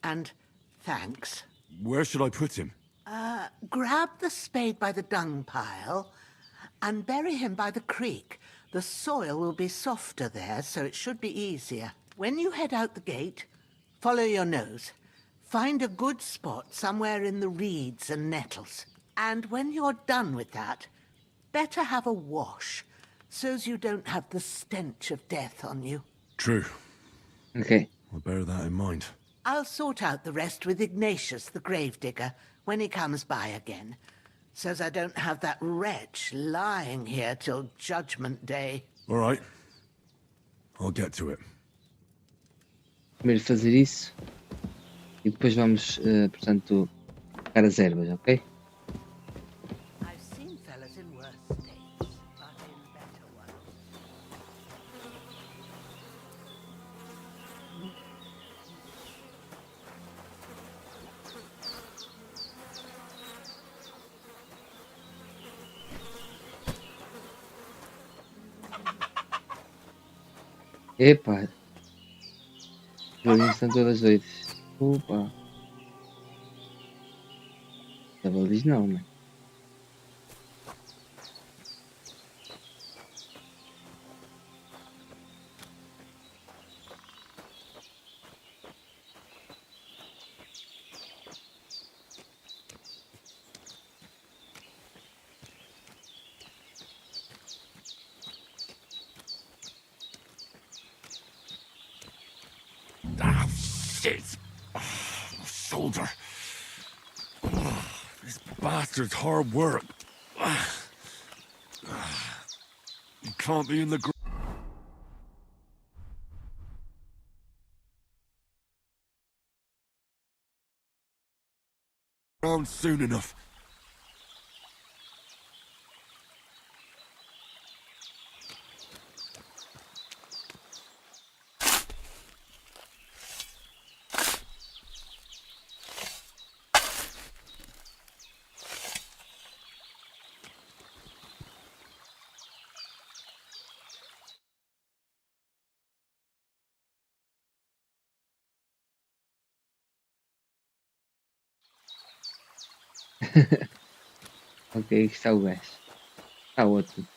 And thanks. Where should I put him? Grab the spade by the dung pile and bury him by the creek. The soil will be softer there, so it should be easier. When you head out the gate, follow your nose. Find a good spot somewhere in the reeds and nettles. And when you're done with that, better have a wash, so's you don't have the stench of death on you. True. Okay. I'll bear that in mind. I'll sort out the rest with Ignatius, the gravedigger, when he comes by again, so's I don't have that wretch lying here till Judgment Day. All right. I'll get to it. Primeiro fazer isso. E depois vamos, portanto, buscar as ervas, ok? I've seen fellas in worse states, but in better ones. Epá. Os joguinhos estão todas doidas. Opa. Double diz não, mano. Ah, shit! Oh, my shoulder. Oh, this bastard's hard work. You can't be in the ground soon enough. Ok, aqui está o gajo. Está ótimo.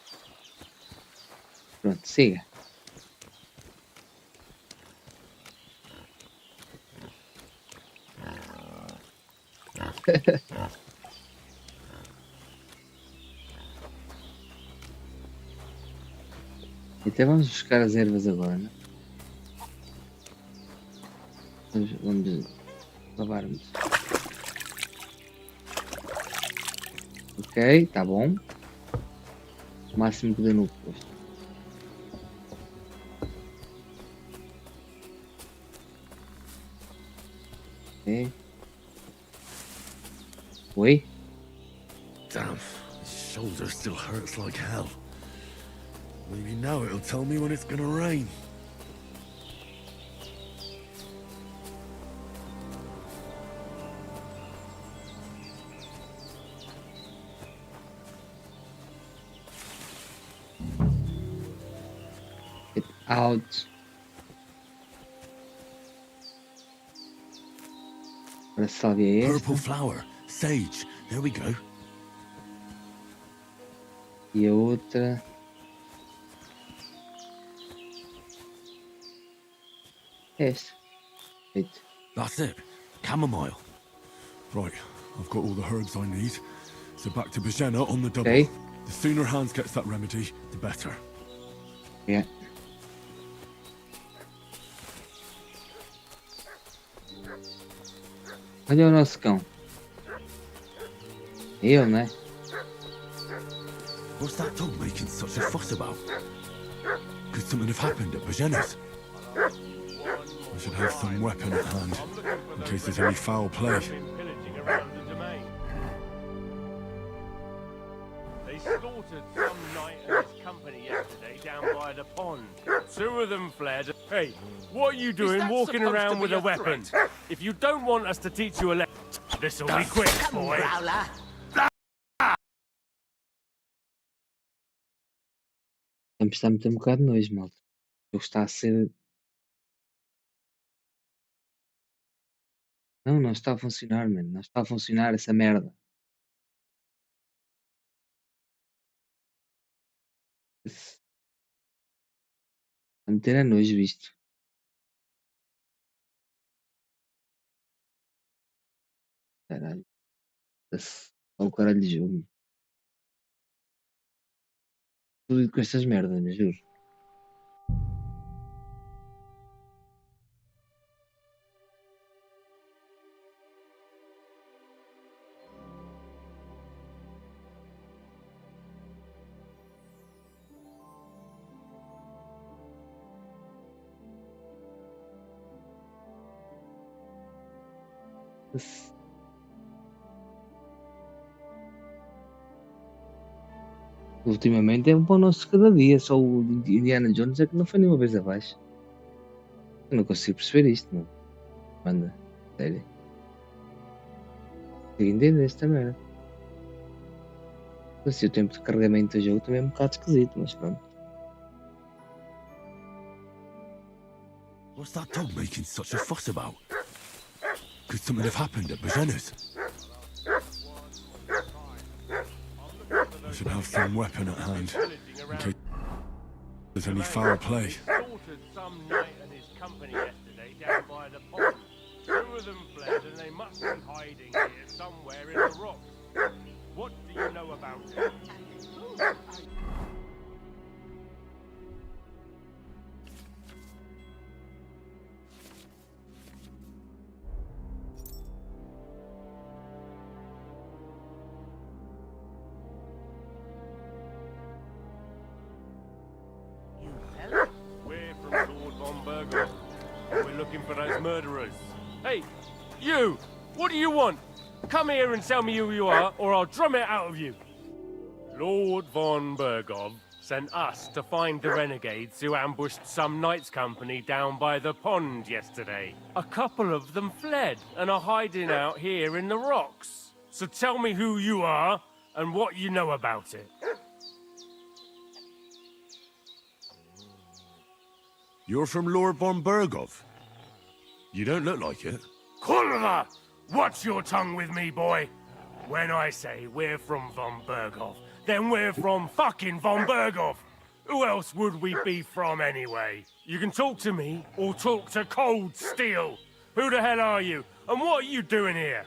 Pronto, siga. Então vamos buscar as ervas agora, né? Vamos lavarmos. Ok, tá bom. O máximo que dê no posto. Ok. Oi? Damn, his shoulder still hurts like hell. Maybe now it'll tell me when it's gonna rain. Get out. Para salve é Purple esta. flower, sage. There we go. E a outra. Esta. Feito. That's it. Chamomile. Right, I've got all the herbs I need. So back to Bajena on the double. Okay. The sooner Hans gets that remedy, the better. Yeah. Olha o nosso cão. Eu, né? What's that dog making such a fuss about? Could something have happened at Bajena's? I should have some weapon at hand, in case there's any foul play. They slaughtered some knight and his company yesterday down by the pond. 2 of them fled. Hey, what are you doing walking around with a weapon? If you don't want us to teach you a lesson, this'll be quick, boy. Vamos estar a meter um bocado de nojo, malta. O jogo está a ser. Não está a funcionar, mano. Não está a funcionar essa merda. Está a meter a nojo isto. Caralho. Está o caralho de jogo. Tudo com estas merdas, né, juro. Ultimamente é um pão nosso cada dia. Só o Indiana Jones é que não foi nenhuma vez abaixo. Eu não consigo perceber isto, não. Manda, sério. Consigo entender esta merda. Assim, o tempo de carregamento do jogo também é um bocado esquisito, mas pronto. What's that dog making such a fuss about? Could something have happened at Bajena's? I should have some weapon at hand, in case there's any foul play. Slaughtered some knight and his company yesterday down by the pond. 2 of them fled and they must be hiding here somewhere in the rocks. What do you know about it? We're from Lord von Berger. We're looking for those murderers. Hey, you! What do you want? Come here and tell me who you are, or I'll drum it out of you. Lord von Bergov sent us to find the renegades who ambushed some knights' company down by the pond yesterday. A couple of them fled and are hiding out here in the rocks. So tell me who you are and what you know about it. You're from Lord von Bergov? You don't look like it. Kulva! Watch your tongue with me, boy. When I say we're from von Bergov, then we're from fucking von Bergov. Who else would we be from anyway? You can talk to me or talk to Cold Steel. Who the hell are you? And what are you doing here?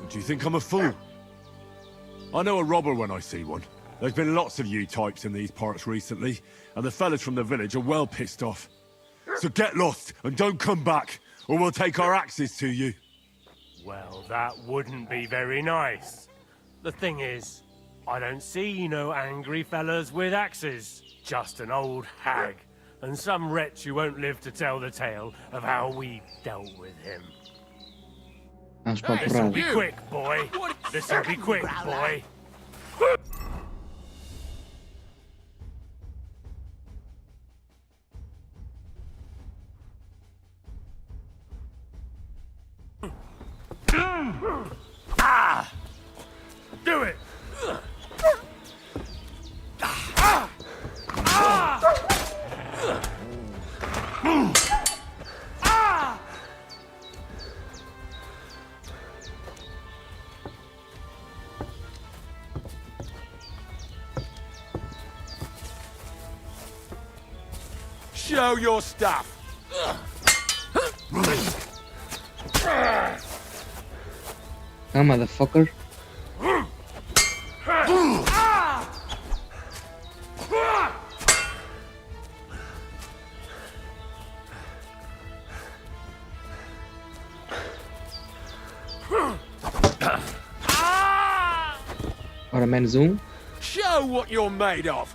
Do you think I'm a fool? I know a robber when I see one. There's been lots of you types in these parts recently, and the fellas from the village are well pissed off. So get lost and don't come back, or we'll take our axes to you. Well, that wouldn't be very nice. The thing is, I don't see no angry fellas with axes. Just an old hag and some wretch who won't live to tell the tale of how we dealt with him. Vamos para a This'll be porrada. quick, boy. This'll be quick, boy. Ah! Do it! Ah! Ah! Ah! Show your stuff. Ah, motherfucker. Ora, menos um. Show what you're made of.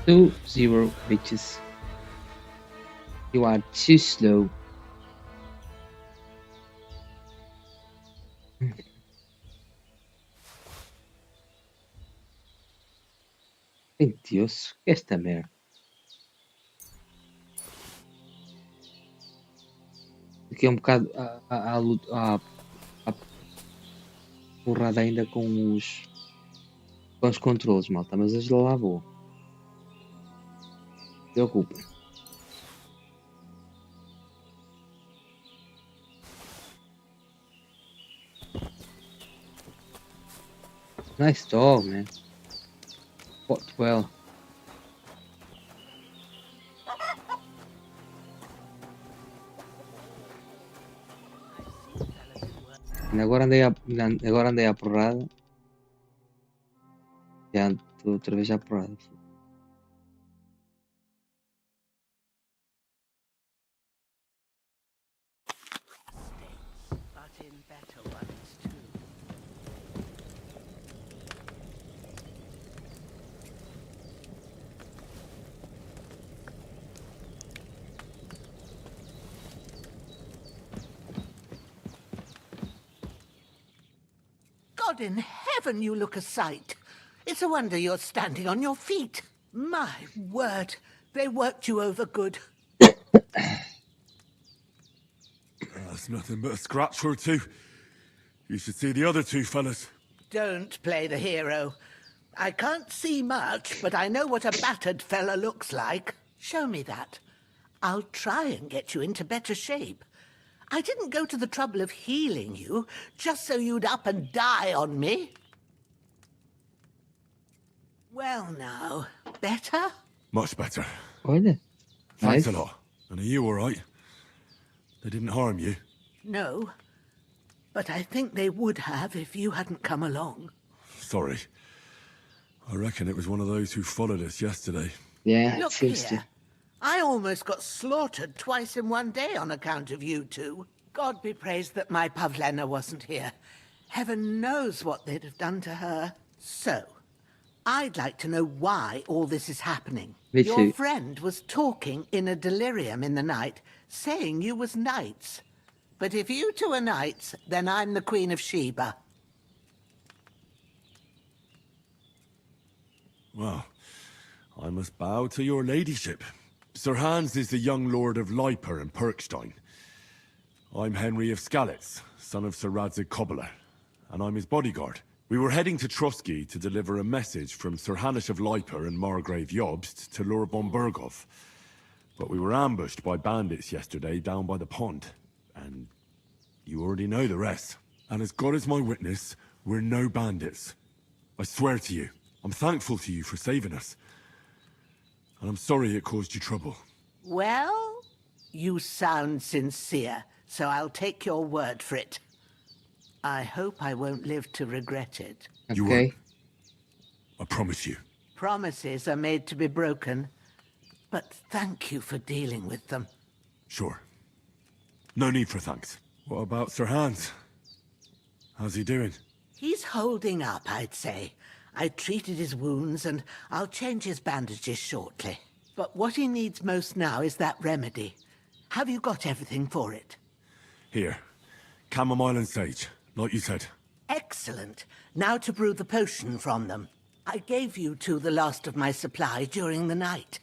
2-0, bitches. You are too slow. Ai, Deus, que é esta merda? Aqui é um bocado a porrada ainda com os controles, malta, mas as lá vou. Não se preocupem. Nice dog, man. Fought well. Agora andei à porrada. Já estou outra vez à porrada. God in heaven, you look a sight. It's a wonder you're standing on your feet. My word, they worked you over good. That's nothing but a scratch or two. You should see the other two fellas. Don't play the hero. I can't see much, but I know what a battered fella looks like. Show me that. I'll try and get you into better shape. I didn't go to the trouble of healing you just so you'd up and die on me. Well now, better? Much better. Olha. Thanks Nice. a lot. And are you all right? They didn't harm you? No, but I think they would have if you hadn't come along. Sorry. I reckon it was one of those who followed us yesterday. Yeah, Look here. I almost got slaughtered twice in one day on account of you two. God be praised that my Pavlena wasn't here. Heaven knows what they'd have done to her. So, I'd like to know why all this is happening. Me Your too. friend was talking in a delirium in the night, saying you was knights. But if you two are knights, then I'm the Queen of Sheba. Well, I must bow to your ladyship. Sir Hans is the young lord of Leiper and Perkstein. I'm Henry of Skalitz, son of Sir Radzig Cobbler, and I'm his bodyguard. We were heading to Trotsky to deliver a message from Sir Hanish of Leiper and Margrave Jobst to Lord Bombergov. But we were ambushed by bandits yesterday down by the pond, and you already know the rest. And as God is my witness, we're no bandits. I swear to you, I'm thankful to you for saving us. And I'm sorry it caused you trouble. Well, you sound sincere, so I'll take your word for it. I hope I won't live to regret it. You won't. I promise you. Promises are made to be broken, but thank you for dealing with them. Sure. No need for thanks. What about Sir Hans? How's he doing? He's holding up, I'd say. I treated his wounds and I'll change his bandages shortly. But what he needs most now is that remedy. Have you got everything for it? Here. Chamomile and sage, like you said. Excellent. Now to brew the potion from them. I gave you two the last of my supply during the night.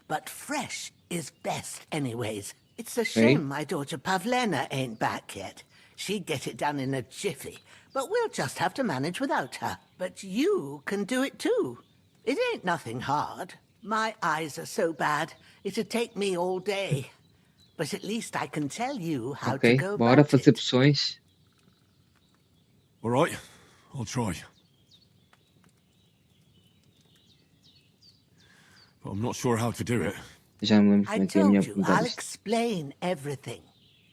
But fresh is best anyways. It's a shame my daughter Pavlena ain't back yet. She'd get it done in a jiffy. But we'll just have to manage without her. But you can do it too. It ain't nothing hard. My eyes are so bad, it'd take me all day. But at least I can tell you how to go Bora about fazer it. poções. All right, I'll try. But I'm not sure how to do it. Já me lembro I como é que é a minha told you, I'll vontade. explain everything.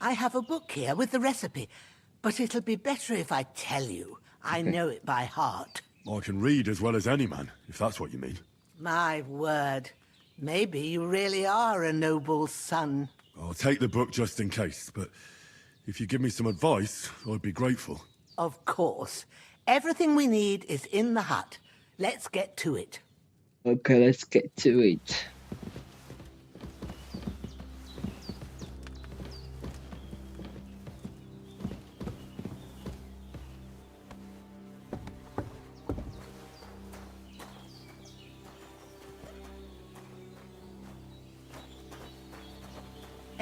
I have a book here with the recipe, but it'll be better if I tell you. I know it by heart. I can read as well as any man, if that's what you mean. My word. Maybe you really are a noble son. I'll take the book just in case, but if you give me some advice, I'd be grateful. Of course. Everything we need is in the hut. Let's get to it. Okay, let's get to it.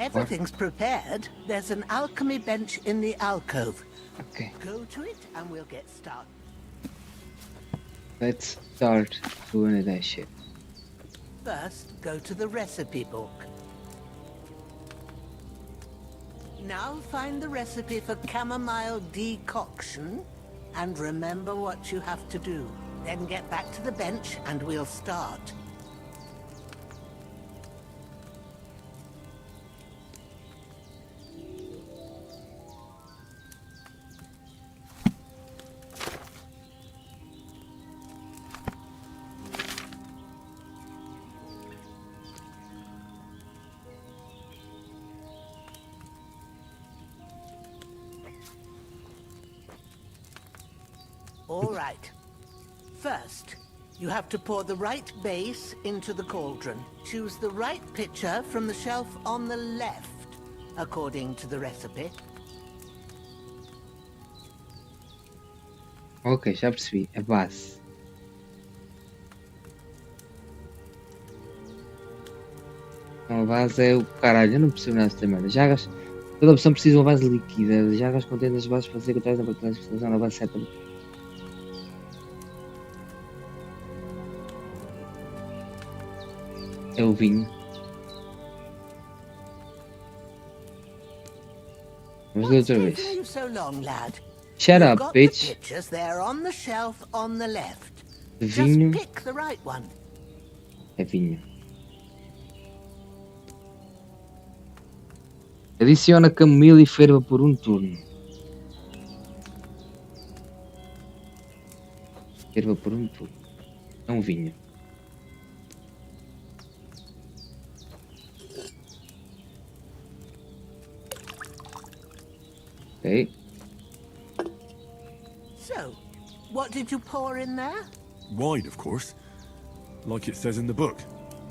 Everything's prepared. There's an alchemy bench in the alcove. Okay. Go to it and we'll get started. Let's start doing that shit. First, go to the recipe book. Now find the recipe for chamomile decoction and remember what you have to do. Then get back to the bench and we'll start. All right. First, you have to pour the right base into the cauldron. Choose the right pitcher from the shelf on the left, according to the recipe. Ok, já percebi. A base. Então, a base é o caralho. Eu não percebo nada desta merda. Jagas. Toda opção precisa de uma base líquida. Jagas contém as bases para ser encontradas na batalha de especialização na base certa. É o vinho. Vamos ler outra vez. Taking you so long, lad? Shut You've up, got bitch. The pitchers there on the shelf on the left. Vinho. Just pick the right one. É vinho. Adiciona camomila e ferva por um turno. Ferva por um turno. É um vinho. Ok. So, what did you pour in there? Wine, of course. Like it says in the book.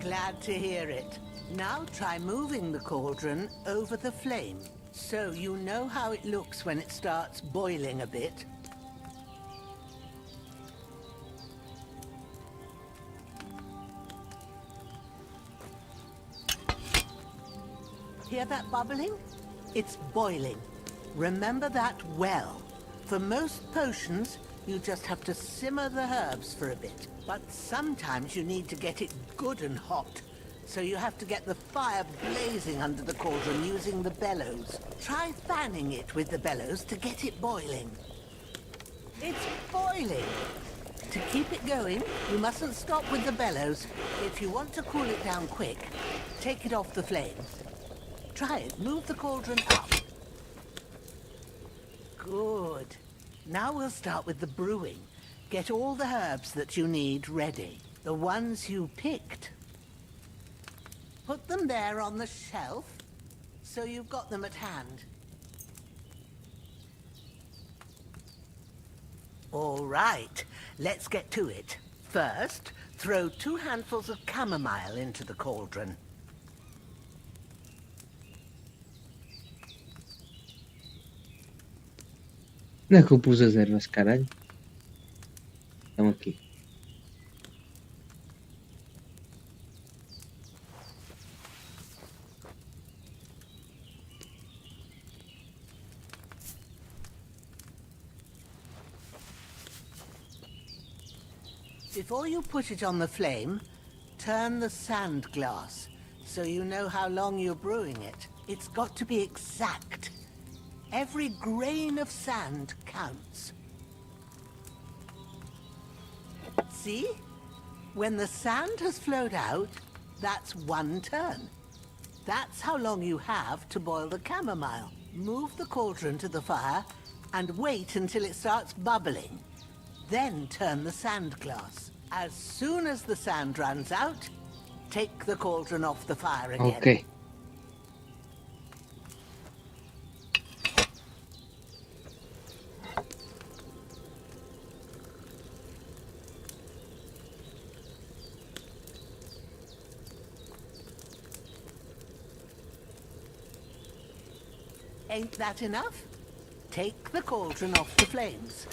Glad to hear it. Now try moving the cauldron over the flame, so you know how it looks when it starts boiling a bit. Hear that bubbling? It's boiling. Remember that well. For most potions, you just have to simmer the herbs for a bit. But sometimes you need to get it good and hot. So you have to get the fire blazing under the cauldron using the bellows. Try fanning it with the bellows to get it boiling. It's boiling! To keep it going, you mustn't stop with the bellows. If you want to cool it down quick, take it off the flames. Try it. Move the cauldron up. Good. Now we'll start with the brewing. Get all the herbs that you need ready. The ones you picked. Put them there on the shelf, so you've got them at hand. All right, let's get to it. First, throw 2 handfuls of chamomile into the cauldron. Não é que eu pus as ervas, caralho? Estão aqui. Before you put it on the flame, turn the sand glass so you know how long you're brewing it. It's got to be exact. Every grain of sand counts. See? When the sand has flowed out, that's 1 turn. That's how long you have to boil the chamomile. Move the cauldron to the fire and wait until it starts bubbling. Then turn the sand glass. As soon as the sand runs out, take the cauldron off the fire again. Ok. Ain't that enough? Take the cauldron off the flames.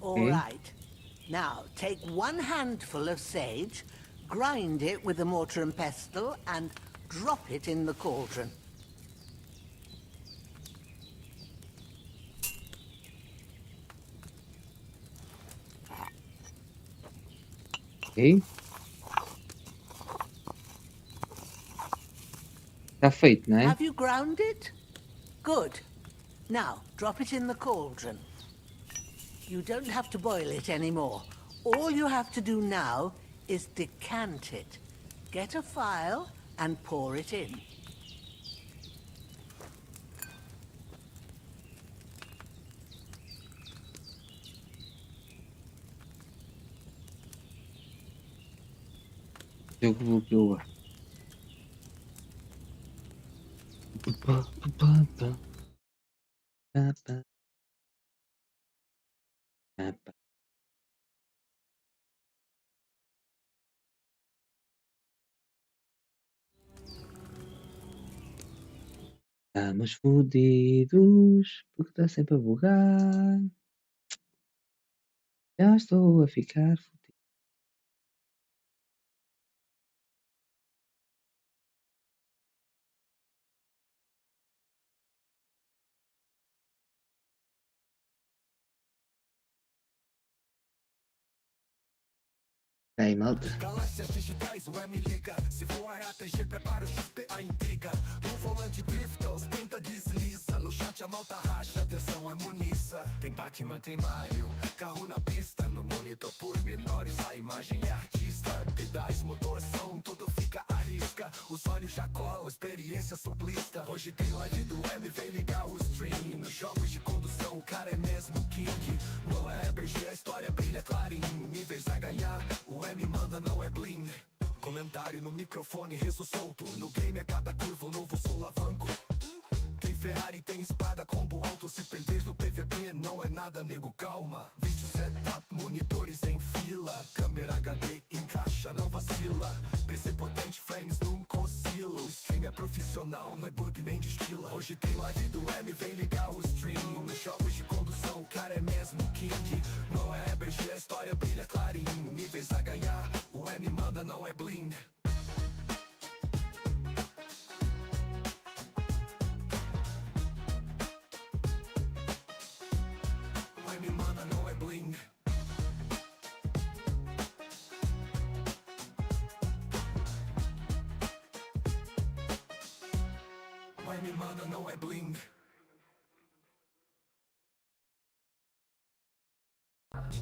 All right. Now, take 1 handful of sage, grind it with a mortar and pestle, and drop it in the cauldron. Ok. Está feito, não é? Have you ground it? Good. Now, drop it in the cauldron. You don't have to boil it anymore. All you have to do now is decant it. Get a phial and pour it in. Jogo bloqueou. Estamos fodidos porque está sempre a bugar. Já estou a ficar fodido. Aí, malta. Galáxias digitais, o M liga. Se for a ATG, prepara o XP, a intriga. No volante drifta, os pinta desliza. No chat a malta racha, atenção é muniça. Tem Batman, tem Mario, carro na pista. No monitor pormenores, a imagem é artista. Pedais, motor, som, tudo fica à risca. Os olhos já colam, experiência suplista. Hoje tem live do M, vem ligar o stream. Nos jogos de condução, o cara é mesmo king. Não é BG, a história brilha clarinho. Níveis a ganhar, o M manda, não é bling. Comentário no microfone, riso solto. No game é cada curva um novo solavanco. Tem Ferrari, tem espada, combo alto. Se perder no PVP não é nada, nego, calma. Viste o setup, monitores em fila. Câmera HD, encaixa, não vacila. PC potente, frames nunca oscila. O stream é profissional, não é bug nem destila. Hoje tem live do M, vem ligar o stream. Nos jogos de condução, o cara é mesmo king. Não é BG, a história brilha clarinho. Níveis a ganhar, o M manda, não é bling. O M manda, não é bling. O M manda, não é bling.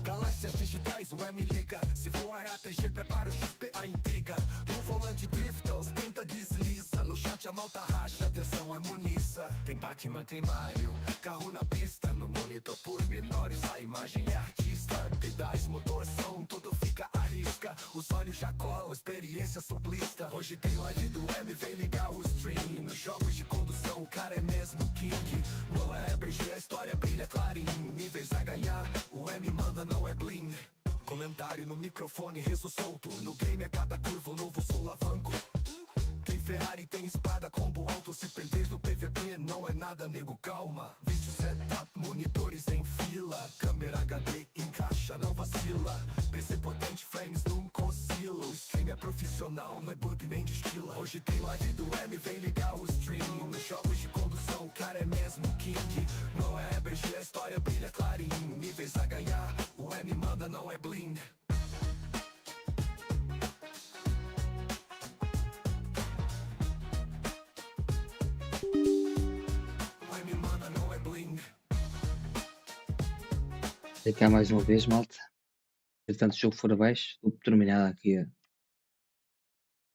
Galáxias digitais, o M liga. Se for a ATG, prepara o XP, a intriga. No volante drifta, os pinta desliza. No chat a malta racha, atenção é muniça. Tem Batman, tem Mario, carro na pista. No monitor pormenores, a imagem é artista. Pedais, motor, som, tudo fica à risca. pisca, os olhos já colam, experiência suplista. Hoje tem live do M, vem ligar o stream. Nos jogos de condução o cara é mesmo king. Não é RPG, a história brilha clarinho. Níveis a ganhar, o M manda, não é bling. Comentário no microfone, riso solto. No game é cada curva, um novo solavanco. Tem Ferrari, tem espada, combo alto. Se perder no PVP não é nada, nego, calma. Vídeo setup, monitores em fila. Câmera HD, encaixa, não vacila. PC potente, frames nunca oscila. O stream é profissional, não é bug nem destila. Hoje tem live do M, vem ligar o stream. Nos jogos de condução o cara é mesmo king. Não é RPG, a história brilha clarinho. Níveis a ganhar, o M manda, não é bling. Cá mais uma vez, malta. Portanto, o jogo for abaixo, vou terminar aqui a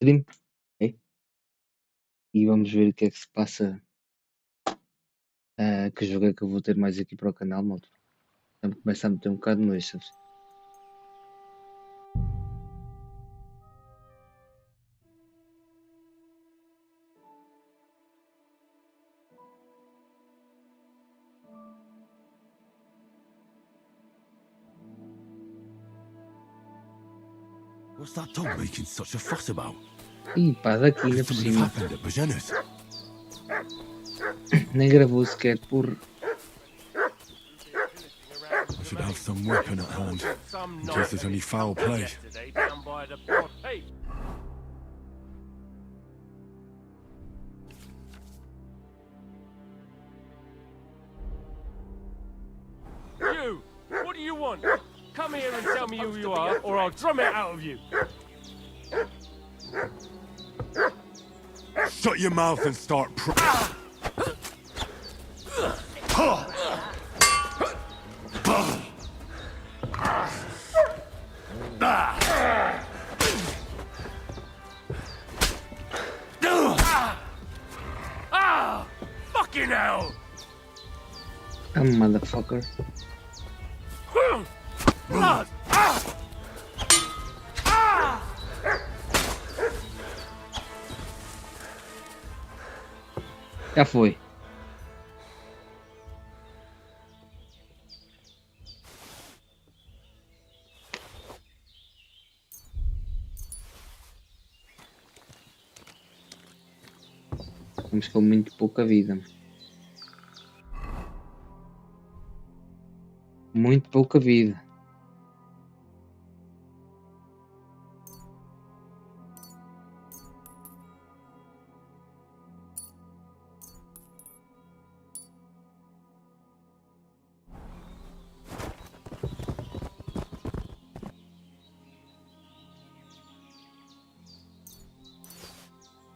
stream. Okay? E vamos ver o que é que se passa. Que jogo é que eu vou ter mais aqui para o canal, malta. Então, começa a meter um bocado no eixo. What's that dog making such a fuss about? Ih, pá, daqui ainda por Something cima. happened at Bajena's. Nem gravou sequer por. I should have some weapon at hand, in case there's any foul play. Hey! You! What do you want? Come here and tell me who you are, or I'll drum it out of you! Shut your mouth and start Fucking hell! Motherfucker. Blood! Já foi. Estamos com muito pouca vida. Muito pouca vida.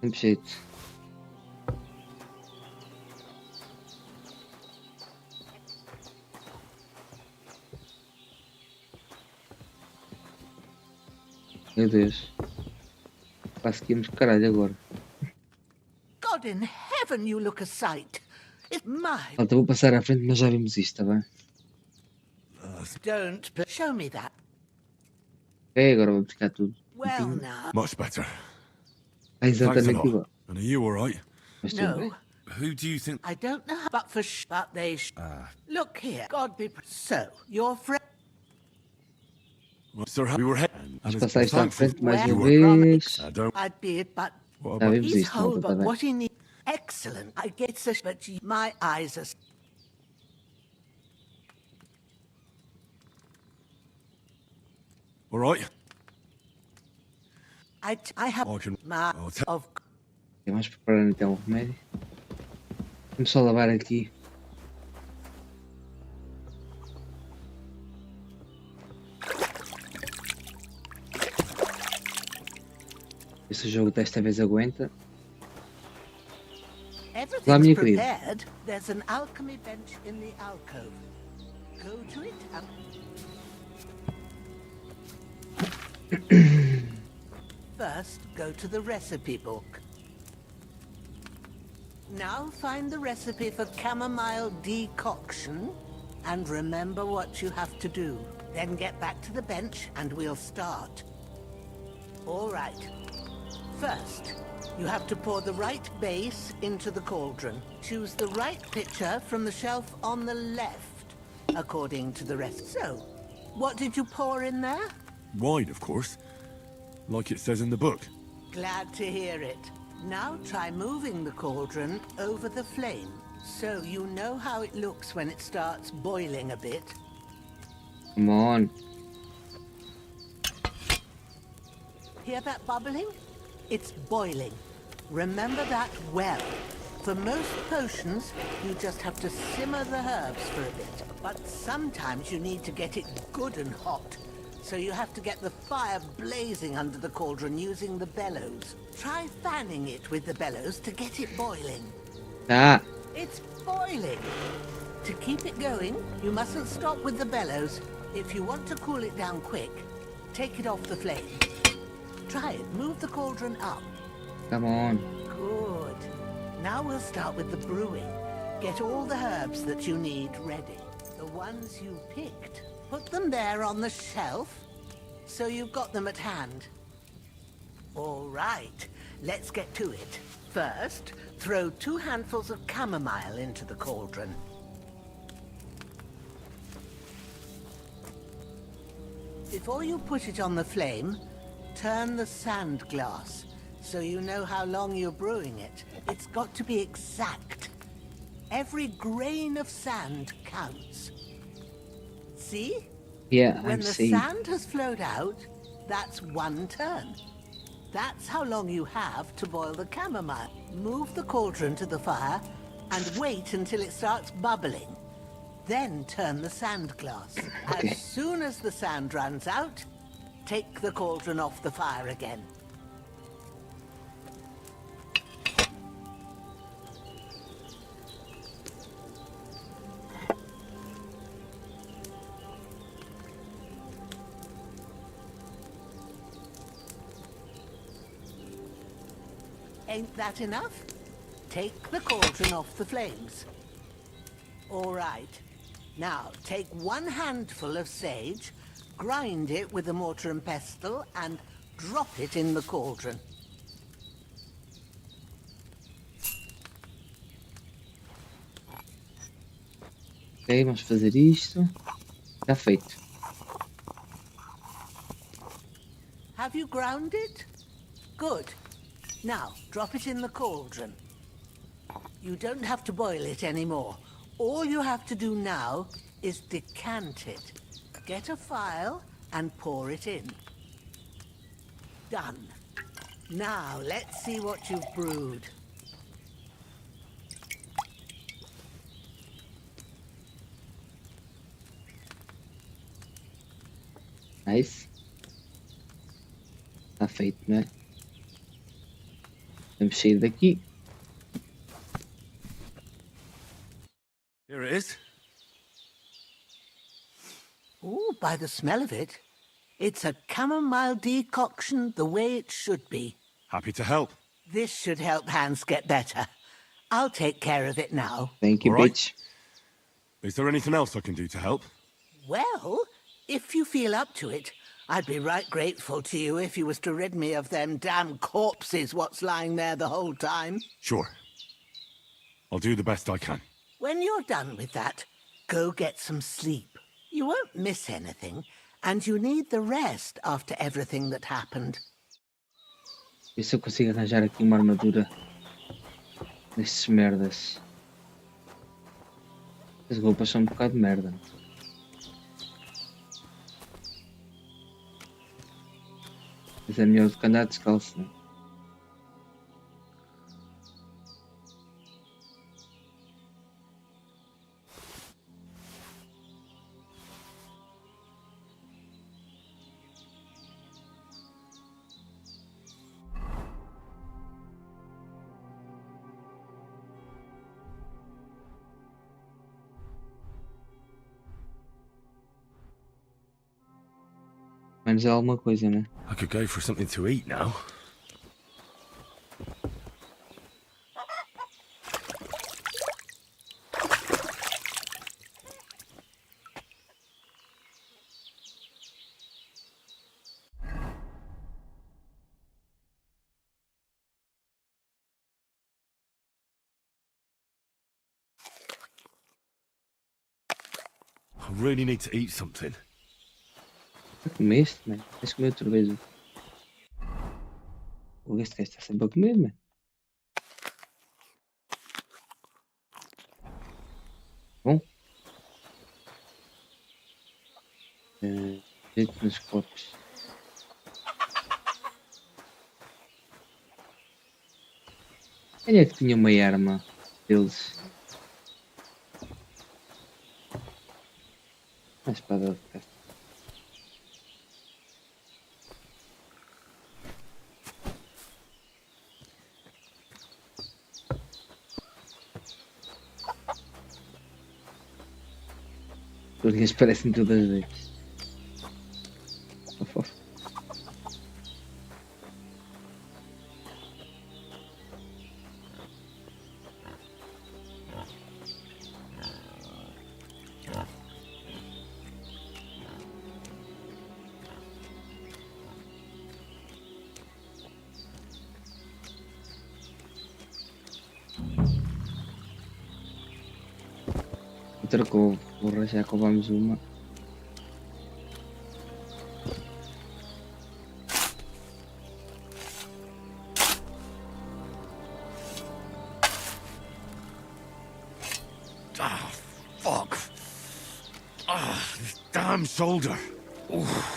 Tem jeito. Meu Deus. Quase que íamos caralho agora. God in heaven, you look a sight. It's my... Malta, vou passar à frente, mas já vimos isto, tá bem? Don't show me that. Ok, agora vou buscar tudo. Well, now. Much better. É exatamente Thanks a lot. igual. And are you alright? Mas tudo bem. No, Who do you think? I don't know, but but they. Look here, God be. So your friend. Well, sir, we were heading. Vamos passar isto à frente mais uma Well, vez. I'd be it, but Já vimos he's isto, whole, malta, tá but bem? what he needs. Excellent. I get such, but my eyes are. Alright? I have my of. Vamos preparar então o remédio. Vamos só lavar aqui. Esse jogo desta vez aguenta. Lá, minha Everything's querida. prepared. There's an alchemy bench in the alcove. Go to it and first go to the recipe book. Now find the recipe for chamomile decoction and remember what you have to do. Then get back to the bench and we'll start. All right. First, you have to pour the right base into the cauldron. Choose the right pitcher from the shelf on the left, according to the rest. So, what did you pour in there? Wine, of course. Like it says in the book. Glad to hear it. Now try moving the cauldron over the flame, so you know how it looks when it starts boiling a bit. Come on. Hear that bubbling? It's boiling. Remember that well. For most potions, you just have to simmer the herbs for a bit. But sometimes you need to get it good and hot. So you have to get the fire blazing under the cauldron using the bellows. Try fanning it with the bellows to get it boiling. Ah. It's boiling. To keep it going, you mustn't stop with the bellows. If you want to cool it down quick, take it off the flame. Try it. Move the cauldron up. Come on. Good. Now we'll start with the brewing. Get all the herbs that you need ready. The ones you picked. Put them there on the shelf, so you've got them at hand. All right, let's get to it. First, throw 2 handfuls of chamomile into the cauldron. Before you put it on the flame, turn the sand glass, so you know how long you're brewing it. It's got to be exact. Every grain of sand counts. See? Yeah, When I'm the seeing. sand has flowed out, that's 1 turn. That's how long you have to boil the chamomile. Move the cauldron to the fire and wait until it starts bubbling. Then turn the sand glass. Okay. As soon as the sand runs out, take the cauldron off the fire again. Ain't that enough? Take the cauldron off the flames. All right. Now, take 1 handful of sage, grind it with a mortar and pestle, and drop it in the cauldron. Ok, vamos fazer isto. Está feito. Have you ground it? Good. Now, drop it in the cauldron. You don't have to boil it anymore. All you have to do now is decant it. Get a phial and pour it in. Done. Now, let's see what you've brewed. Nice. Está feito, não é? Vamos sair daqui. Here it is. Ooh, by the smell of it, it's a chamomile decoction the way it should be. Happy to help. This should help Hans get better. I'll take care of it now. Thank you, All right. bitch. Is there anything else I can do to help? Well, if you feel up to it, I'd be right grateful to you if you was to rid me of them damn corpses what's lying there the whole time. Sure. I'll do the best I can. When you're done with that, go get some sleep. You won't miss anything, and you need the rest after everything that happened. Ver se eu consigo arranjar aqui uma armadura destes merdas. As roupas são um bocado de merda. Mas é melhor do que andar descalço, não é? Menos é alguma coisa, né? I could go for something to eat now. I really need to eat something. Já comeste, mano? Tens de comer outra vez. Este gajo está sempre a comer, mano. Bom. Jeito nos copos. Quem é que tinha uma arma deles? A espada de caça. Os gajos parecem todas vezes. Outra couve, porra, já roubamos uma. Ah, fuck. Ah, this damn shoulder. Oof.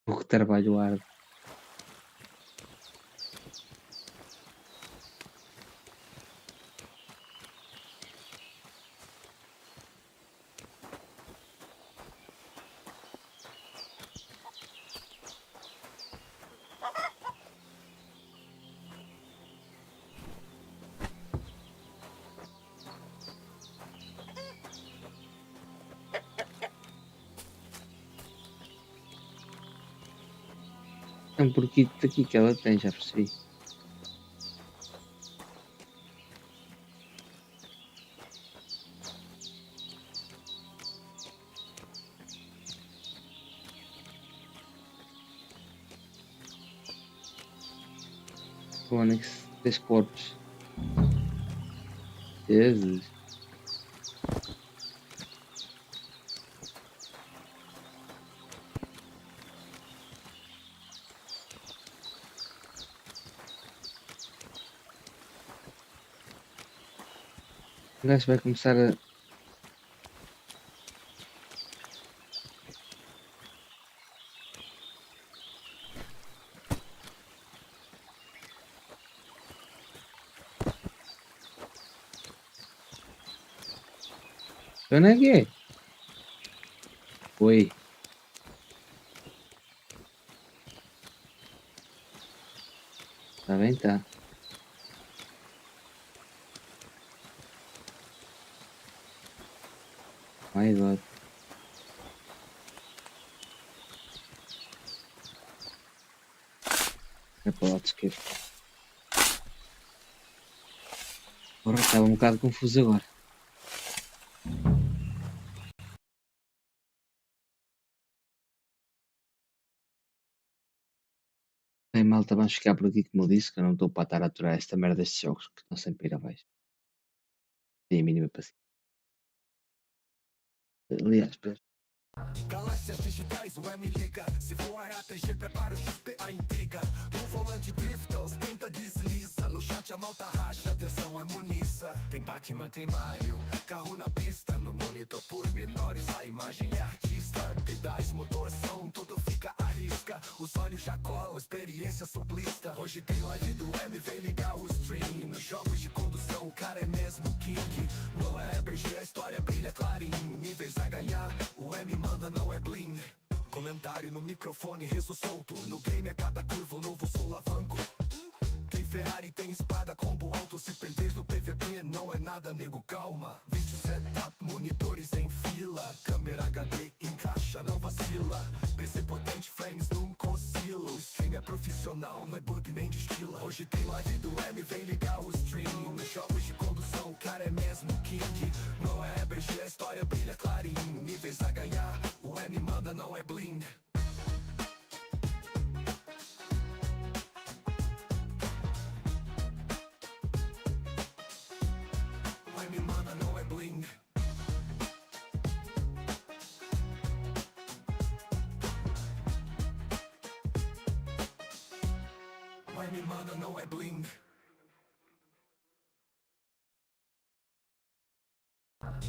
O trabalho árduo. É um porquito aqui que ela tem, já percebi. Onix, 3 corpos. Jesus. O gajo vai começar a... Onde é que é? Oi. Tá bem, tá. My God. É para o lado esquerdo. Porra, estava um bocado confuso agora. Bem, malta, vamos ficar por aqui, como eu disse, que eu não estou para estar a aturar esta merda destes jogos que estão sempre a ir abaixo. Tem a mínima paciência. Aliás, espera. Galáxias digitais, o M liga. Se for a ATG, prepara o XP, a intriga. No volante drifta, os pinta desliza. No chat a malta racha, atenção é muniça. Tem Batman, tem Mario, carro na pista. No monitor por menores, a imagem é artista. Pedais, motor, som, tudo fica à risca. Os olhos já colam, experiência suplista. Hoje tem live do M, vem ligar o stream. Nos jogos de condução, o cara é mesmo king. Não é RPG, a história brilha clarinho. Níveis a ganhar, o M manda, não é bling. Comentário no microfone, riso solto. No game é cada curva, um novo solavanco. Tem Ferrari, tem espada, combo alto. Se perder no PVP, não é nada, nego, calma. Viste o setup, monitores em fila. Câmera HD, encaixa, não vacila. PC potente, frames nunca oscila. O stream é profissional, não é bug nem destila. Hoje tem live do M, vem ligar o stream. Nos jogos de condução, condução, o cara é mesmo king. Não é BG, a história brilha clarinho. Níveis a ganhar, o M manda, não é bling. O M manda, não é bling. O M manda, não é bling.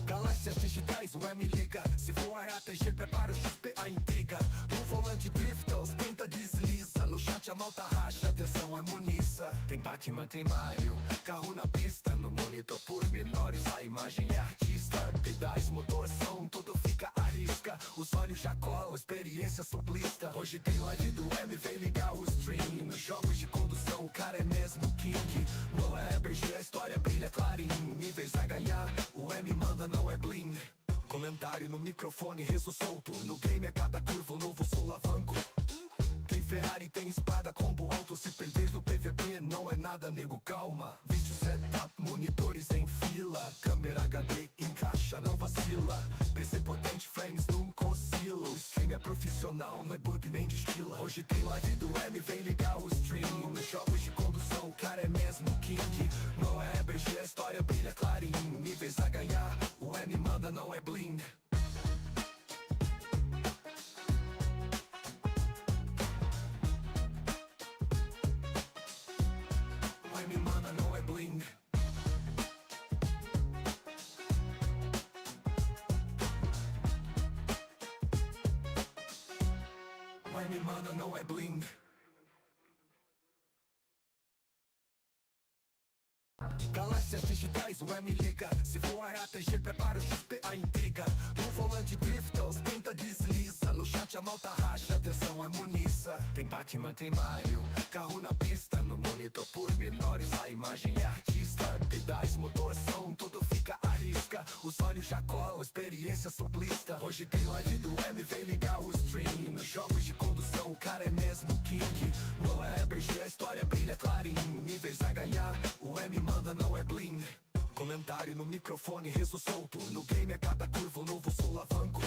Galáxias digitais, o M liga. Se for a ATG, prepara o XP, a intriga. No volante drifta, ostenta, desliza. No chat a malta racha, atenção é muniça. Tem Batman, tem Mario, carro na pista. No monitor pormenores, a imagem é artista. Pedais, motor, som, tudo fica à risca. Os olhos já colam, experiência suplista. Hoje tem live do M, vem ligar o stream. Nos jogos de condução, o cara é mesmo king. No EBG, a história brilha clarinho. Níveis a ganhar, o M manda, não é bling. Comentário no microfone, rezo solto. No game é cada curva, um novo solavanco. Tem Ferrari, tem espada, combo alto. Se perder no PVP, não é nada, nego, calma. Vídeo setup, monitores em fila. Câmera HD, encaixa, não vacila. PC potente, frames nunca oscila. O stream é profissional, não é bug nem destila. Hoje tem live do M, vem ligar o stream. Nos jogos de condução, o cara é mesmo king. Não é BG, a história brilha clarinho. Níveis a ganhar, o M manda, não é bling. O M manda, não é bling. O M manda, não é bling. Galáxias digitais, o M liga. Se for a ATG, prepara o XP, a intriga. No volante drifta, ostenta, desliza. No chat a malta racha, atenção é muniça. Tem Batman, tem Mario, carro na pista. No monitor pormenores, a imagem é artista. Pedais, motor, som, tudo fica à risca. Os olhos já colam, experiência suplista. Hoje tem live do M, vem ligar o stream. Nos jogos de condução, o cara é mesmo king. No EBG, a história brilha clarinho. Níveis a ganhar, o M manda, não é bling. Comentário no microfone, rezo solto. No game é cada curva, um novo solavanco.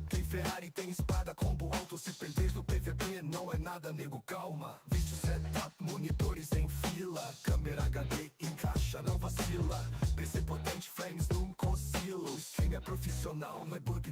Tem Ferrari, tem espada, combo alto. Se perder no PVP, não é nada, nego, calma. Vídeo setup, monitores em fila. Câmera HD, encaixa, não vacila. PC potente, frames nunca oscila. O stream é profissional, não é bug nem